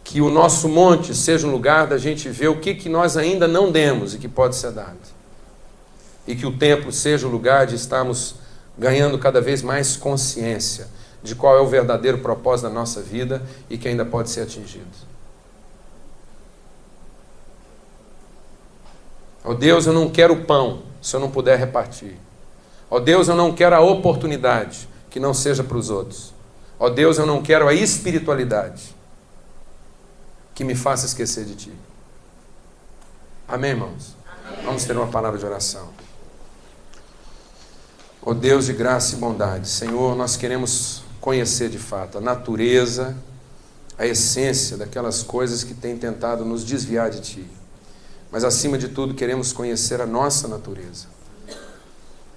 S1: Que o nosso monte seja um lugar da gente ver o que nós ainda não demos e que pode ser dado. E que o templo seja o lugar de estarmos ganhando cada vez mais consciência de qual é o verdadeiro propósito da nossa vida e que ainda pode ser atingido. Ó Deus, eu não quero o pão se eu não puder repartir. Ó Deus, eu não quero a oportunidade que não seja para os outros. Ó Deus, eu não quero a espiritualidade que me faça esquecer de Ti. Amém, irmãos? Amém. Vamos ter uma palavra de oração. Ó Deus de graça e bondade, Senhor, nós queremos conhecer de fato a natureza, a essência daquelas coisas que têm tentado nos desviar de Ti. Mas acima de tudo queremos conhecer a nossa natureza.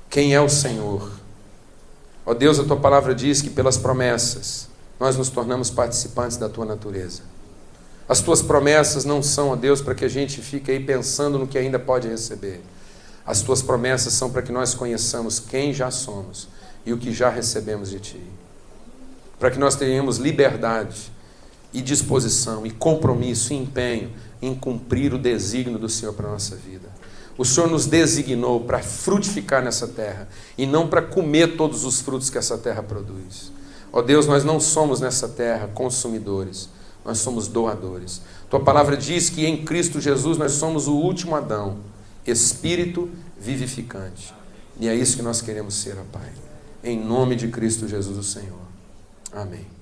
S1: Quem é o Senhor? Ó Deus, a Tua palavra diz que pelas promessas nós nos tornamos participantes da Tua natureza. As Tuas promessas não são, ó Deus, para que a gente fique aí pensando no que ainda pode receber. As Tuas promessas são para que nós conheçamos quem já somos e o que já recebemos de Ti. Para que nós tenhamos liberdade e disposição e compromisso e empenho em cumprir o desígnio do Senhor para a nossa vida. O Senhor nos designou para frutificar nessa terra e não para comer todos os frutos que essa terra produz. Ó Deus, nós não somos nessa terra consumidores, nós somos doadores. Tua palavra diz que em Cristo Jesus nós somos o último Adão, espírito vivificante. E é isso que nós queremos ser, ó Pai. Em nome de Cristo Jesus, o Senhor. Amém.